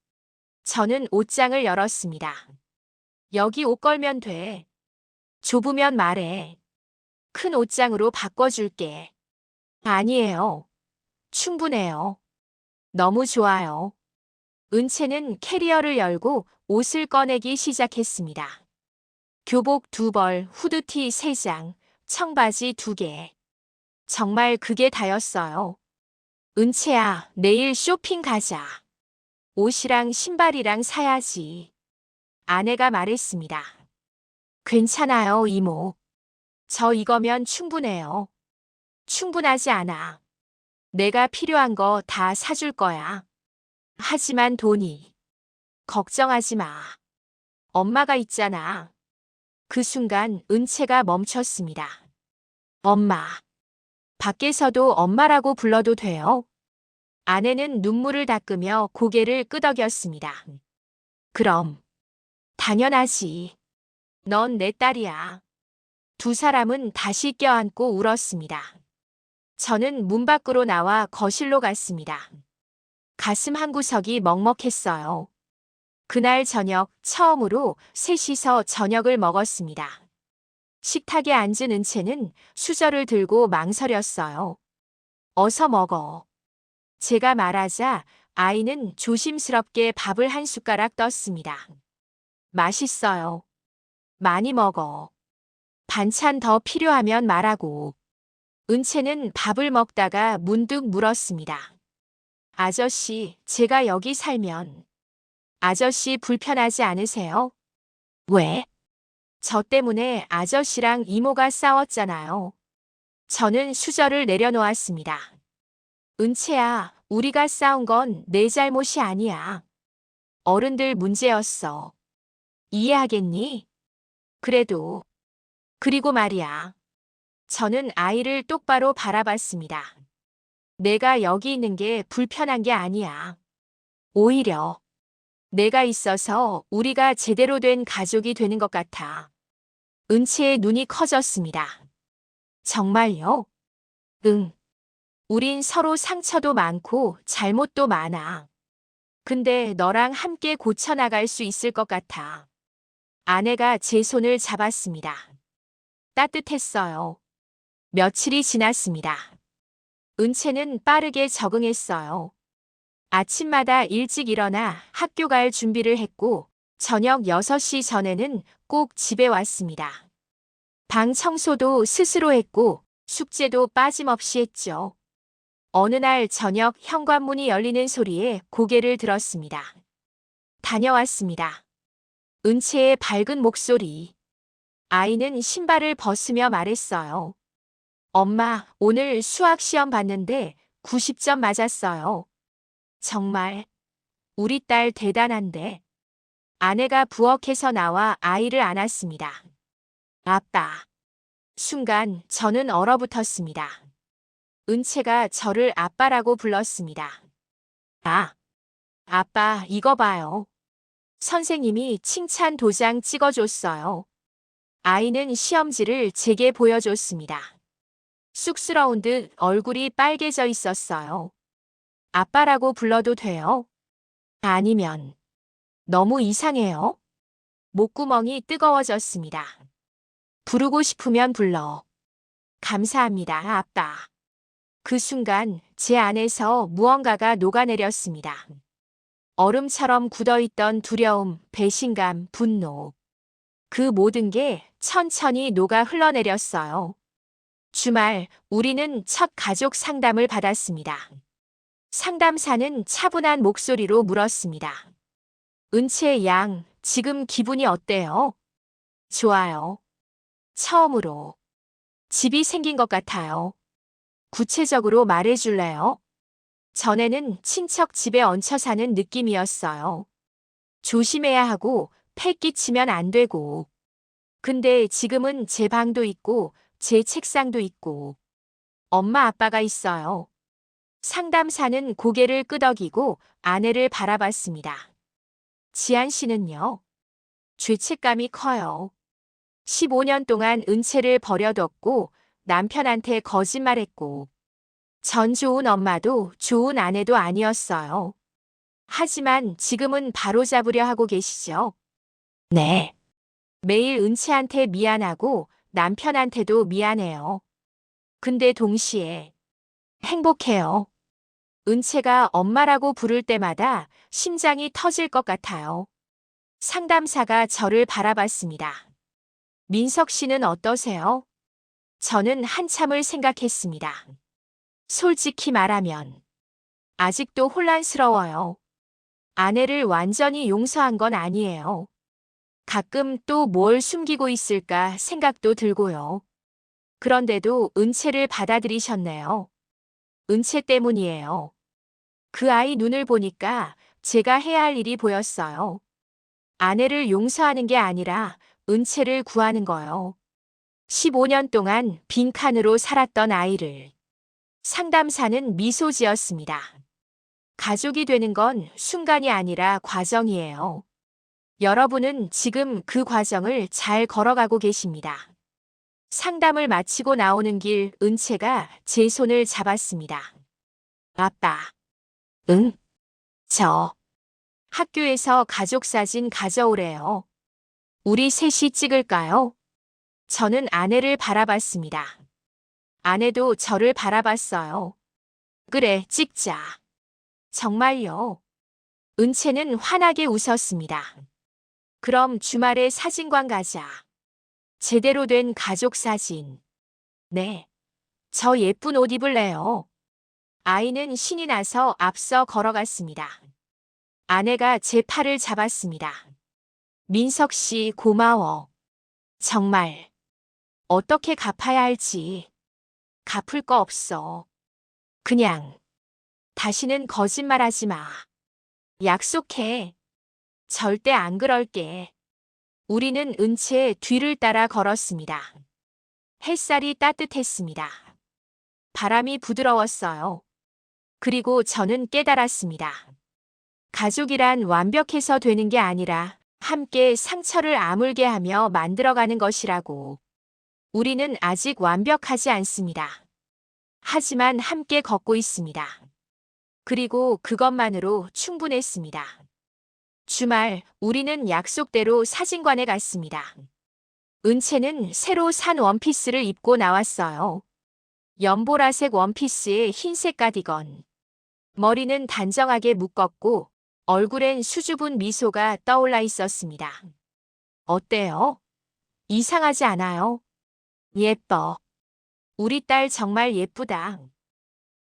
저는 옷장을 열었습니다. 여기 옷 걸면 돼. 좁으면 말해. 큰 옷장으로 바꿔줄게. 아니에요. 충분해요. 너무 좋아요. 은채는 캐리어를 열고 옷을 꺼내기 시작했습니다. 교복 2벌, 후드티 3장, 청바지 2개. 정말 그게 다였어요. 은채야, 내일 쇼핑 가자. 옷이랑 신발이랑 사야지. 아내가 말했습니다. 괜찮아요, 이모. 저 이거면 충분해요. 충분하지 않아. 내가 필요한 거 다 사줄 거야. 하지만 돈이. 걱정하지 마. 엄마가 있잖아. 그 순간 은채가 멈췄습니다. 엄마. 밖에서도 엄마라고 불러도 돼요? 아내는 눈물을 닦으며 고개를 끄덕였습니다. 그럼. 당연하지. 넌 내 딸이야. 두 사람은 다시 껴안고 울었습니다. 저는 문 밖으로 나와 거실로 갔습니다. 가슴 한구석이 먹먹했어요. 그날 저녁 처음으로 셋이서 저녁을 먹었습니다. 식탁에 앉은 은채는 수저를 들고 망설였어요. 어서 먹어. 제가 말하자 아이는 조심스럽게 밥을 한 숟가락 떴습니다. 맛있어요. 많이 먹어. 반찬 더 필요하면 말하고. 은채는 밥을 먹다가 문득 물었습니다. 아저씨, 제가 여기 살면 아저씨 불편하지 않으세요? 왜? 저 때문에 아저씨랑 이모가 싸웠잖아요. 저는 수저를 내려놓았습니다. 은채야, 우리가 싸운 건 내 잘못이 아니야. 어른들 문제였어. 이해하겠니? 그래도. 그리고 말이야. 저는 아이를 똑바로 바라봤습니다. 내가 여기 있는 게 불편한 게 아니야. 오히려 내가 있어서 우리가 제대로 된 가족이 되는 것 같아. 은채의 눈이 커졌습니다. 정말요? 응. 우린 서로 상처도 많고 잘못도 많아. 근데 너랑 함께 고쳐나갈 수 있을 것 같아. 아내가 제 손을 잡았습니다. 따뜻했어요. 며칠이 지났습니다. 은채는 빠르게 적응했어요. 아침마다 일찍 일어나 학교 갈 준비를 했고 저녁 6시 전에는 꼭 집에 왔습니다. 방 청소도 스스로 했고 숙제도 빠짐없이 했죠. 어느 날 저녁 현관문이 열리는 소리에 고개를 들었습니다. 다녀왔습니다. 은채의 밝은 목소리. 아이는 신발을 벗으며 말했어요. 엄마, 오늘 수학 시험 봤는데 90점 맞았어요. 정말 우리 딸 대단한데. 아내가 부엌에서 나와 아이를 안았습니다. 아빠. 순간 저는 얼어붙었습니다. 은채가 저를 아빠라고 불렀습니다. 아, 아빠, 이거 봐요. 선생님이 칭찬 도장 찍어줬어요. 아이는 시험지를 제게 보여줬습니다. 쑥스러운 듯 얼굴이 빨개져 있었어요. 아빠라고 불러도 돼요? 아니면 너무 이상해요? 목구멍이 뜨거워졌습니다. 부르고 싶으면 불러. 감사합니다, 아빠. 그 순간 제 안에서 무언가가 녹아내렸습니다. 얼음처럼 굳어있던 두려움, 배신감, 분노. 그 모든 게 천천히 녹아 흘러내렸어요. 주말, 우리는 첫 가족 상담을 받았습니다. 상담사는 차분한 목소리로 물었습니다. 은채 양, 지금 기분이 어때요? 좋아요. 처음으로 집이 생긴 것 같아요. 구체적으로 말해줄래요? 전에는 친척 집에 얹혀 사는 느낌이었어요. 조심해야 하고 패 끼치면 안 되고. 근데 지금은 제 방도 있고 제 책상도 있고 엄마 아빠가 있어요. 상담사는 고개를 끄덕이고 아내를 바라봤습니다. 지한 씨는요? 죄책감이 커요. 15년 동안 은채를 버려뒀고 남편한테 거짓말했고 전 좋은 엄마도 좋은 아내도 아니었어요. 하지만 지금은 바로잡으려 하고 계시죠? 네. 매일 은채한테 미안하고 남편한테도 미안해요. 근데 동시에 행복해요. 은채가 엄마라고 부를 때마다 심장이 터질 것 같아요. 상담사가 저를 바라봤습니다. 민석 씨는 어떠세요? 저는 한참을 생각했습니다. 솔직히 말하면 아직도 혼란스러워요. 아내를 완전히 용서한 건 아니에요. 가끔 또 뭘 숨기고 있을까 생각도 들고요. 그런데도 은채를 받아들이셨네요. 은채 때문이에요. 그 아이 눈을 보니까 제가 해야 할 일이 보였어요. 아내를 용서하는 게 아니라 은채를 구하는 거요. 15년 동안 빈칸으로 살았던 아이를. 상담사는 미소 지었습니다. 가족이 되는 건 순간이 아니라 과정이에요. 여러분은 지금 그 과정을 잘 걸어가고 계십니다. 상담을 마치고 나오는 길 은채가 제 손을 잡았습니다. 아빠. 응? 저. 학교에서 가족 사진 가져오래요. 우리 셋이 찍을까요? 저는 아내를 바라봤습니다. 아내도 저를 바라봤어요. 그래, 찍자. 정말요? 은채는 환하게 웃었습니다. 그럼 주말에 사진관 가자. 제대로 된 가족 사진. 네. 저 예쁜 옷 입을래요. 아이는 신이 나서 앞서 걸어갔습니다. 아내가 제 팔을 잡았습니다. 민석 씨 고마워. 정말. 어떻게 갚아야 할지. 갚을 거 없어. 그냥. 다시는 거짓말하지 마. 약속해. 절대 안 그럴게. 우리는 은채의 뒤를 따라 걸었습니다. 햇살이 따뜻했습니다. 바람이 부드러웠어요. 그리고 저는 깨달았습니다. 가족이란 완벽해서 되는 게 아니라 함께 상처를 아물게 하며 만들어가는 것이라고. 우리는 아직 완벽하지 않습니다. 하지만 함께 걷고 있습니다. 그리고 그것만으로 충분했습니다. 주말, 우리는 약속대로 사진관에 갔습니다. 은채는 새로 산 원피스를 입고 나왔어요. 연보라색 원피스에 흰색 가디건. 머리는 단정하게 묶었고 얼굴엔 수줍은 미소가 떠올라 있었습니다. 어때요? 이상하지 않아요? 예뻐. 우리 딸 정말 예쁘다.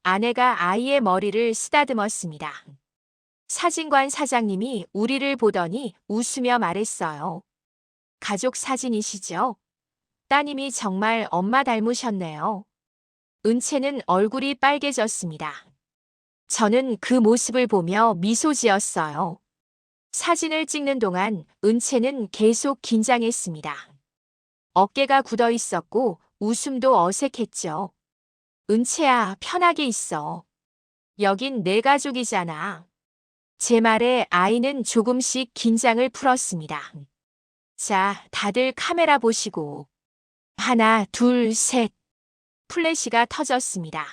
아내가 아이의 머리를 쓰다듬었습니다. 사진관 사장님이 우리를 보더니 웃으며 말했어요. 가족 사진이시죠? 따님이 정말 엄마 닮으셨네요. 은채는 얼굴이 빨개졌습니다. 저는 그 모습을 보며 미소 지었어요. 사진을 찍는 동안 은채는 계속 긴장했습니다. 어깨가 굳어 있었고 웃음도 어색했죠. 은채야, 편하게 있어. 여긴 내 가족이잖아. 제 말에 아이는 조금씩 긴장을 풀었습니다. 자, 다들 카메라 보시고. 하나, 둘, 셋. 플래시가 터졌습니다.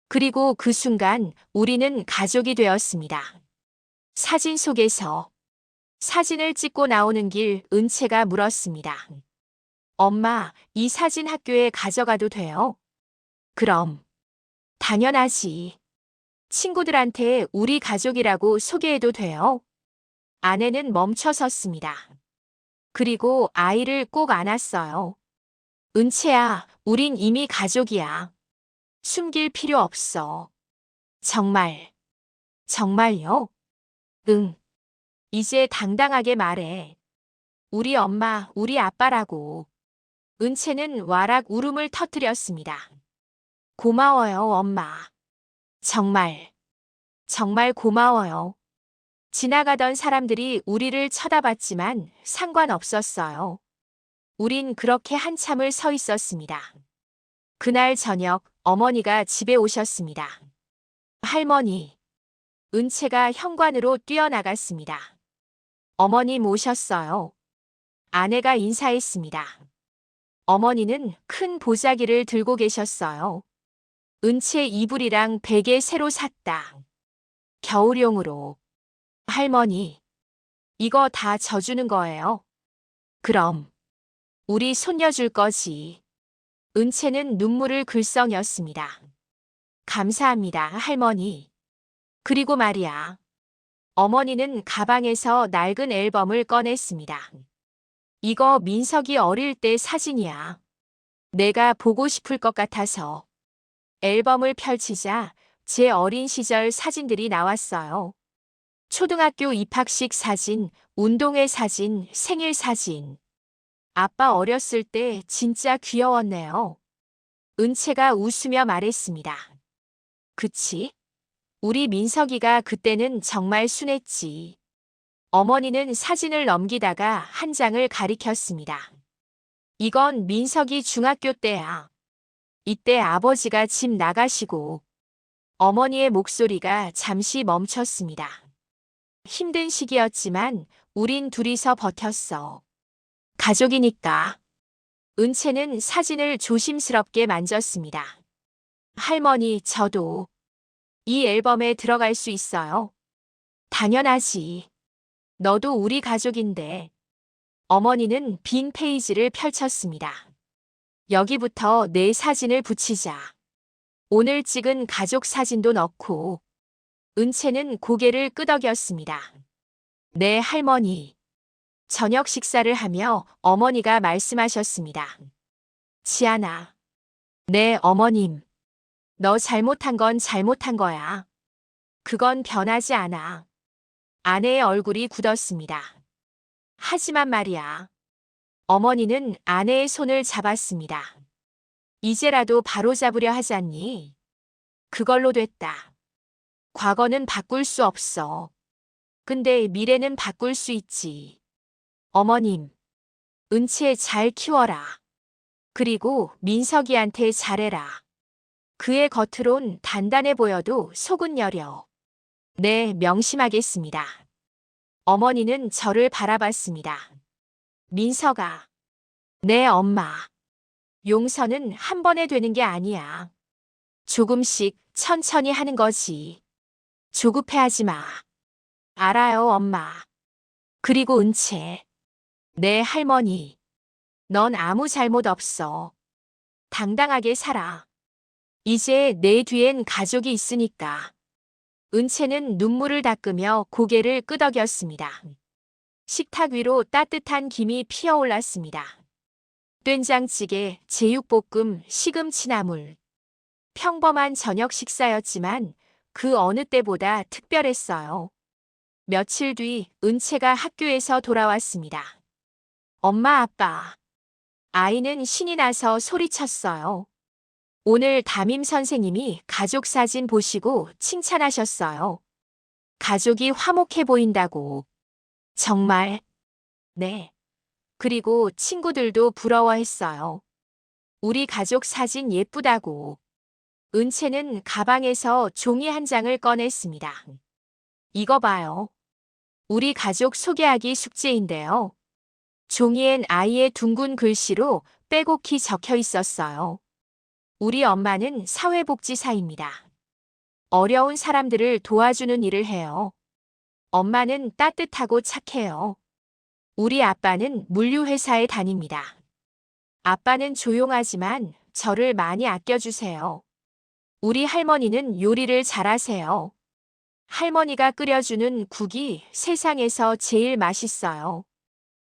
그리고 그 순간 우리는 가족이 되었습니다. 사진 속에서. 사진을 찍고 나오는 길 은채가 물었습니다. 엄마, 이 사진 학교에 가져가도 돼요? 그럼. 당연하지. 친구들한테 우리 가족이라고 소개해도 돼요? 아내는 멈춰 섰습니다. 그리고 아이를 꼭 안았어요. 은채야, 우린 이미 가족이야. 숨길 필요 없어. 정말. 정말요? 응. 이제 당당하게 말해. 우리 엄마, 우리 아빠라고. 은채는 와락 울음을 터뜨렸습니다. 고마워요, 엄마. 정말. 정말 고마워요. 지나가던 사람들이 우리를 쳐다봤지만 상관없었어요. 우린 그렇게 한참을 서 있었습니다. 그날 저녁 어머니가 집에 오셨습니다. 할머니. 은채가 현관으로 뛰어나갔습니다. 어머니 모셨어요. 아내가 인사했습니다. 어머니는 큰 보자기를 들고 계셨어요. 은채 이불이랑 베개 새로 샀다. 겨울용으로. 할머니. 이거 다 져주는 거예요. 그럼. 우리 손녀 줄 거지. 은채는 눈물을 글썽였습니다. 감사합니다, 할머니. 그리고 말이야. 어머니는 가방에서 낡은 앨범을 꺼냈습니다. 이거 민석이 어릴 때 사진이야. 내가 보고 싶을 것 같아서. 앨범을 펼치자 제 어린 시절 사진들이 나왔어요. 초등학교 입학식 사진, 운동회 사진, 생일 사진. 아빠 어렸을 때 진짜 귀여웠네요. 은채가 웃으며 말했습니다. 그치? 우리 민석이가 그때는 정말 순했지. 어머니는 사진을 넘기다가 한 장을 가리켰습니다. 이건 민석이 중학교 때야. 이때 아버지가 집 나가시고 어머니의 목소리가 잠시 멈췄습니다. 힘든 시기였지만 우린 둘이서 버텼어. 가족이니까. 은채는 사진을 조심스럽게 만졌습니다. 할머니, 저도 이 앨범에 들어갈 수 있어요? 당연하지. 너도 우리 가족인데. 어머니는 빈 페이지를 펼쳤습니다. 여기부터 내 사진을 붙이자. 오늘 찍은 가족 사진도 넣고. 은채는 고개를 끄덕였습니다. 네, 할머니. 저녁 식사를 하며 어머니가 말씀하셨습니다. 지안아. 네, 어머님. 너 잘못한 건 잘못한 거야. 그건 변하지 않아. 아내의 얼굴이 굳었습니다. 하지만 말이야. 어머니는 아내의 손을 잡았습니다. 이제라도 바로잡으려 하잖니. 그걸로 됐다. 과거는 바꿀 수 없어. 근데 미래는 바꿀 수 있지. 어머님, 은채 잘 키워라. 그리고 민석이한테 잘해라. 그의 겉으론 단단해 보여도 속은 여려. 네, 명심하겠습니다. 어머니는 저를 바라봤습니다. 민석아. 네, 엄마. 용서는 한 번에 되는 게 아니야. 조금씩 천천히 하는 거지. 조급해하지 마. 알아요, 엄마. 그리고 은채. 네, 할머니. 넌 아무 잘못 없어. 당당하게 살아. 이제 내 뒤엔 가족이 있으니까. 은채는 눈물을 닦으며 고개를 끄덕였습니다. 식탁 위로 따뜻한 김이 피어올랐습니다. 된장찌개, 제육볶음, 시금치나물. 평범한 저녁 식사였지만 그 어느 때보다 특별했어요. 며칠 뒤 은채가 학교에서 돌아왔습니다. 엄마, 아빠. 아이는 신이 나서 소리쳤어요. 오늘 담임 선생님이 가족 사진 보시고 칭찬하셨어요. 가족이 화목해 보인다고. 정말? 네. 그리고 친구들도 부러워했어요. 우리 가족 사진 예쁘다고. 은채는 가방에서 종이 한 장을 꺼냈습니다. 이거 봐요. 우리 가족 소개하기 숙제인데요. 종이엔 아이의 둥근 글씨로 빼곡히 적혀 있었어요. 우리 엄마는 사회복지사입니다. 어려운 사람들을 도와주는 일을 해요. 엄마는 따뜻하고 착해요. 우리 아빠는 물류회사에 다닙니다. 아빠는 조용하지만 저를 많이 아껴주세요. 우리 할머니는 요리를 잘하세요. 할머니가 끓여주는 국이 세상에서 제일 맛있어요.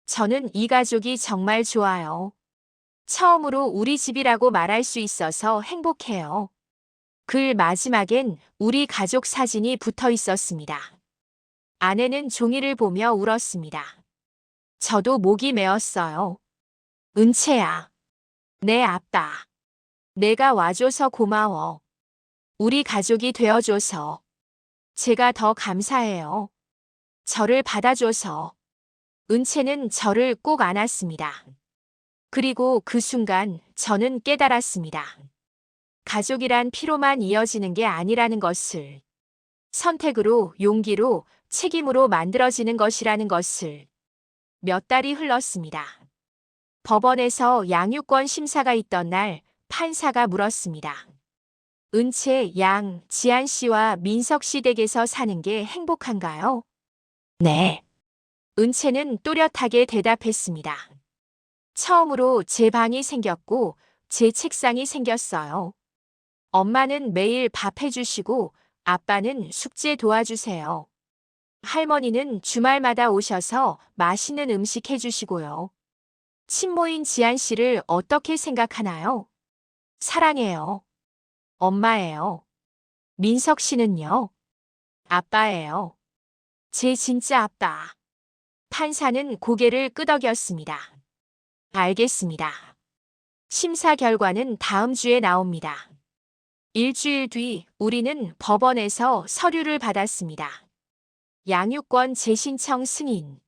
저는 이 가족이 정말 좋아요. 처음으로 우리 집이라고 말할 수 있어서 행복해요. 글 마지막엔 우리 가족 사진이 붙어 있었습니다. 아내는 종이를 보며 울었습니다. 저도 목이 메었어요. 은채야. 내 아빠. 내가 와줘서 고마워. 우리 가족이 되어줘서. 제가 더 감사해요. 저를 받아줘서. 은채는 저를 꼭 안았습니다. 그리고 그 순간 저는 깨달았습니다. 가족이란 피로만 이어지는 게 아니라는 것을. 선택으로, 용기로, 책임으로 만들어지는 것이라는 것을. 몇 달이 흘렀습니다. 법원에서 양육권 심사가 있던 날 판사가 물었습니다. 은채, 양, 지안 씨와 민석 씨 댁에서 사는 게 행복한가요? 네. 은채는 또렷하게 대답했습니다. 처음으로 제 방이 생겼고 제 책상이 생겼어요. 엄마는 매일 밥 해주시고 아빠는 숙제 도와주세요. 할머니는 주말마다 오셔서 맛있는 음식 해주시고요. 친모인 지안 씨를 어떻게 생각하나요? 사랑해요. 엄마예요. 민석 씨는요? 아빠예요. 제 진짜 아빠. 판사는 고개를 끄덕였습니다. 알겠습니다. 심사 결과는 다음 주에 나옵니다. 일주일 뒤 우리는 법원에서 서류를 받았습니다. 양육권 재신청 승인.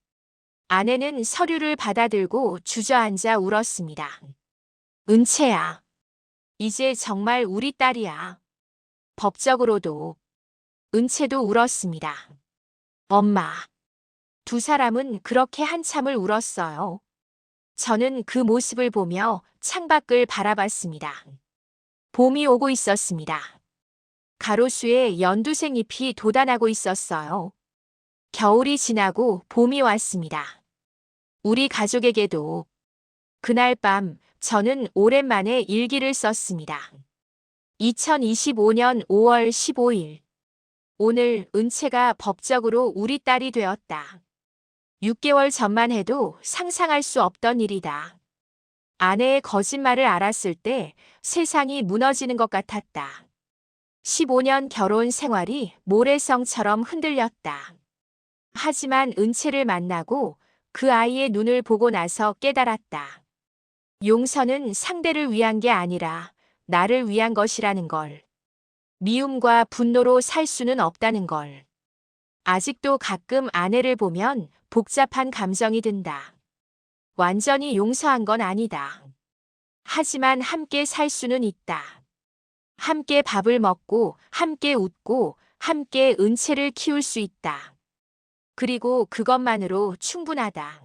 아내는 서류를 받아들고 주저앉아 울었습니다. 은채야. 이제 정말 우리 딸이야. 법적으로도. 은채도 울었습니다. 엄마. 두 사람은 그렇게 한참을 울었어요. 저는 그 모습을 보며 창밖을 바라봤습니다. 봄이 오고 있었습니다. 가로수에 연두색 잎이 돋아나고 있었어요. 겨울이 지나고 봄이 왔습니다. 우리 가족에게도. 그날 밤 저는 오랜만에 일기를 썼습니다. 2025년 5월 15일. 오늘 은채가 법적으로 우리 딸이 되었다. 6개월 전만 해도 상상할 수 없던 일이다. 아내의 거짓말을 알았을 때 세상이 무너지는 것 같았다. 15년 결혼 생활이 모래성처럼 흔들렸다. 하지만 은채를 만나고 그 아이의 눈을 보고 나서 깨달았다. 용서는 상대를 위한 게 아니라 나를 위한 것이라는 걸. 미움과 분노로 살 수는 없다는 걸. 아직도 가끔 아내를 보면 복잡한 감정이 든다. 완전히 용서한 건 아니다. 하지만 함께 살 수는 있다. 함께 밥을 먹고, 함께 웃고, 함께 은채를 키울 수 있다. 그리고 그것만으로 충분하다.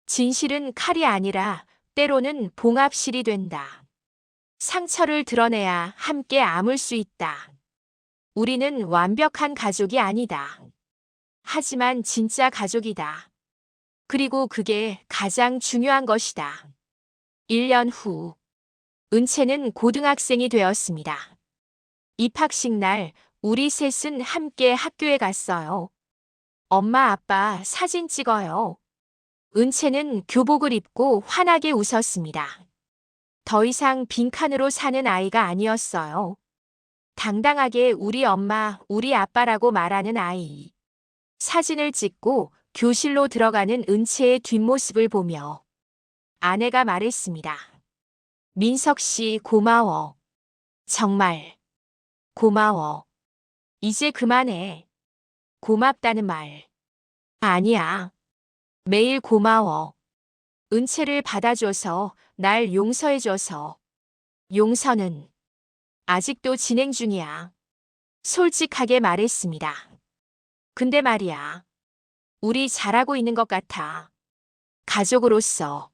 진실은 칼이 아니라 때로는 봉합실이 된다. 상처를 드러내야 함께 아물 수 있다. 우리는 완벽한 가족이 아니다. 하지만 진짜 가족이다. 그리고 그게 가장 중요한 것이다. 1년 후, 은채는 고등학생이 되었습니다. 입학식 날 우리 셋은 함께 학교에 갔어요. 엄마 아빠 사진 찍어요. 은채는 교복을 입고 환하게 웃었습니다. 더 이상 빈칸으로 사는 아이가 아니었어요. 당당하게 우리 엄마, 우리 아빠라고 말하는 아이. 사진을 찍고 교실로 들어가는 은채의 뒷모습을 보며 아내가 말했습니다. 민석 씨 고마워. 정말 고마워. 이제 그만해. 고맙다는 말. 아니야. 매일 고마워. 은채를 받아줘서 날 용서해줘서. 용서는 아직도 진행 중이야. 솔직하게 말했습니다. 근데 말이야. 우리 잘하고 있는 것 같아. 가족으로서.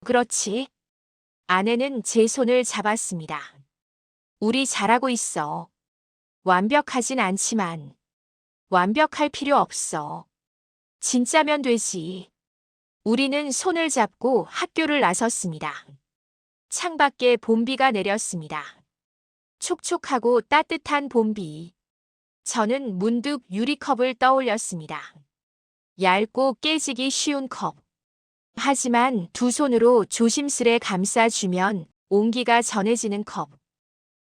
그렇지? 아내는 제 손을 잡았습니다. 우리 잘하고 있어. 완벽하진 않지만 완벽할 필요 없어. 진짜면 되지. 우리는 손을 잡고 학교를 나섰습니다. 창밖에 봄비가 내렸습니다. 촉촉하고 따뜻한 봄비. 저는 문득 유리컵을 떠올렸습니다. 얇고 깨지기 쉬운 컵. 하지만 두 손으로 조심스레 감싸주면 온기가 전해지는 컵.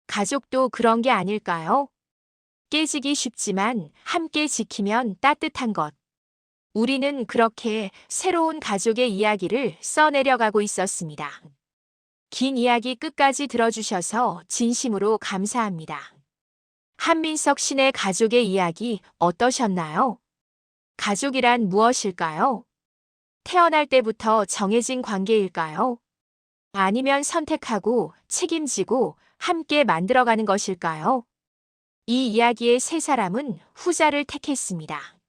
가족도 그런 게 아닐까요? 깨지기 쉽지만 함께 지키면 따뜻한 것. 우리는 그렇게 새로운 가족의 이야기를 써내려가고 있었습니다. 긴 이야기 끝까지 들어주셔서 진심으로 감사합니다. 한민석 씨네 가족의 이야기 어떠셨나요? 가족이란 무엇일까요? 태어날 때부터 정해진 관계일까요? 아니면 선택하고 책임지고 함께 만들어가는 것일까요? 이 이야기의 세 사람은 후자를 택했습니다.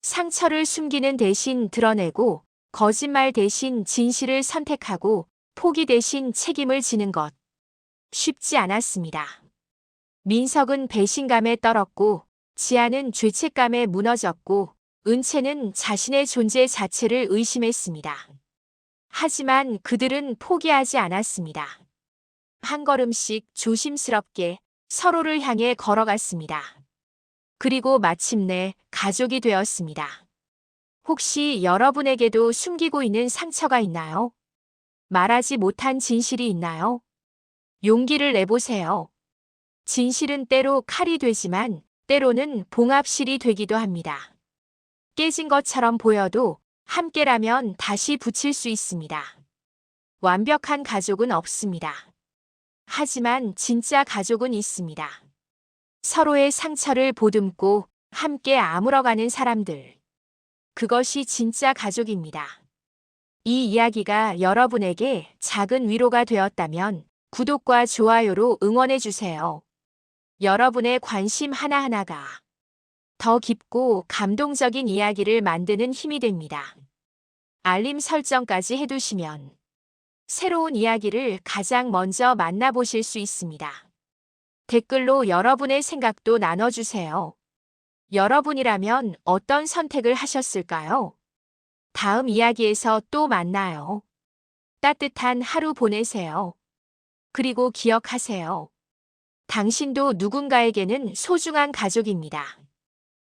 상처를 숨기는 대신 드러내고, 거짓말 대신 진실을 선택하고, 포기 대신 책임을 지는 것. 쉽지 않았습니다. 민석은 배신감에 떨었고, 지아는 죄책감에 무너졌고, 은채는 자신의 존재 자체를 의심했습니다. 하지만 그들은 포기하지 않았습니다. 한 걸음씩 조심스럽게 서로를 향해 걸어갔습니다. 그리고 마침내 가족이 되었습니다. 혹시 여러분에게도 숨기고 있는 상처가 있나요? 말하지 못한 진실이 있나요? 용기를 내보세요. 진실은 때로 칼이 되지만 때로는 봉합실이 되기도 합니다. 깨진 것처럼 보여도 함께라면 다시 붙일 수 있습니다. 완벽한 가족은 없습니다. 하지만 진짜 가족은 있습니다. 서로의 상처를 보듬고 함께 아물어가는 사람들. 그것이 진짜 가족입니다. 이 이야기가 여러분에게 작은 위로가 되었다면 구독과 좋아요로 응원해주세요. 여러분의 관심 하나하나가 더 깊고 감동적인 이야기를 만드는 힘이 됩니다. 알림 설정까지 해두시면 새로운 이야기를 가장 먼저 만나보실 수 있습니다. 댓글로 여러분의 생각도 나눠주세요. 여러분이라면 어떤 선택을 하셨을까요? 다음 이야기에서 또 만나요. 따뜻한 하루 보내세요. 그리고 기억하세요. 당신도 누군가에게는 소중한 가족입니다.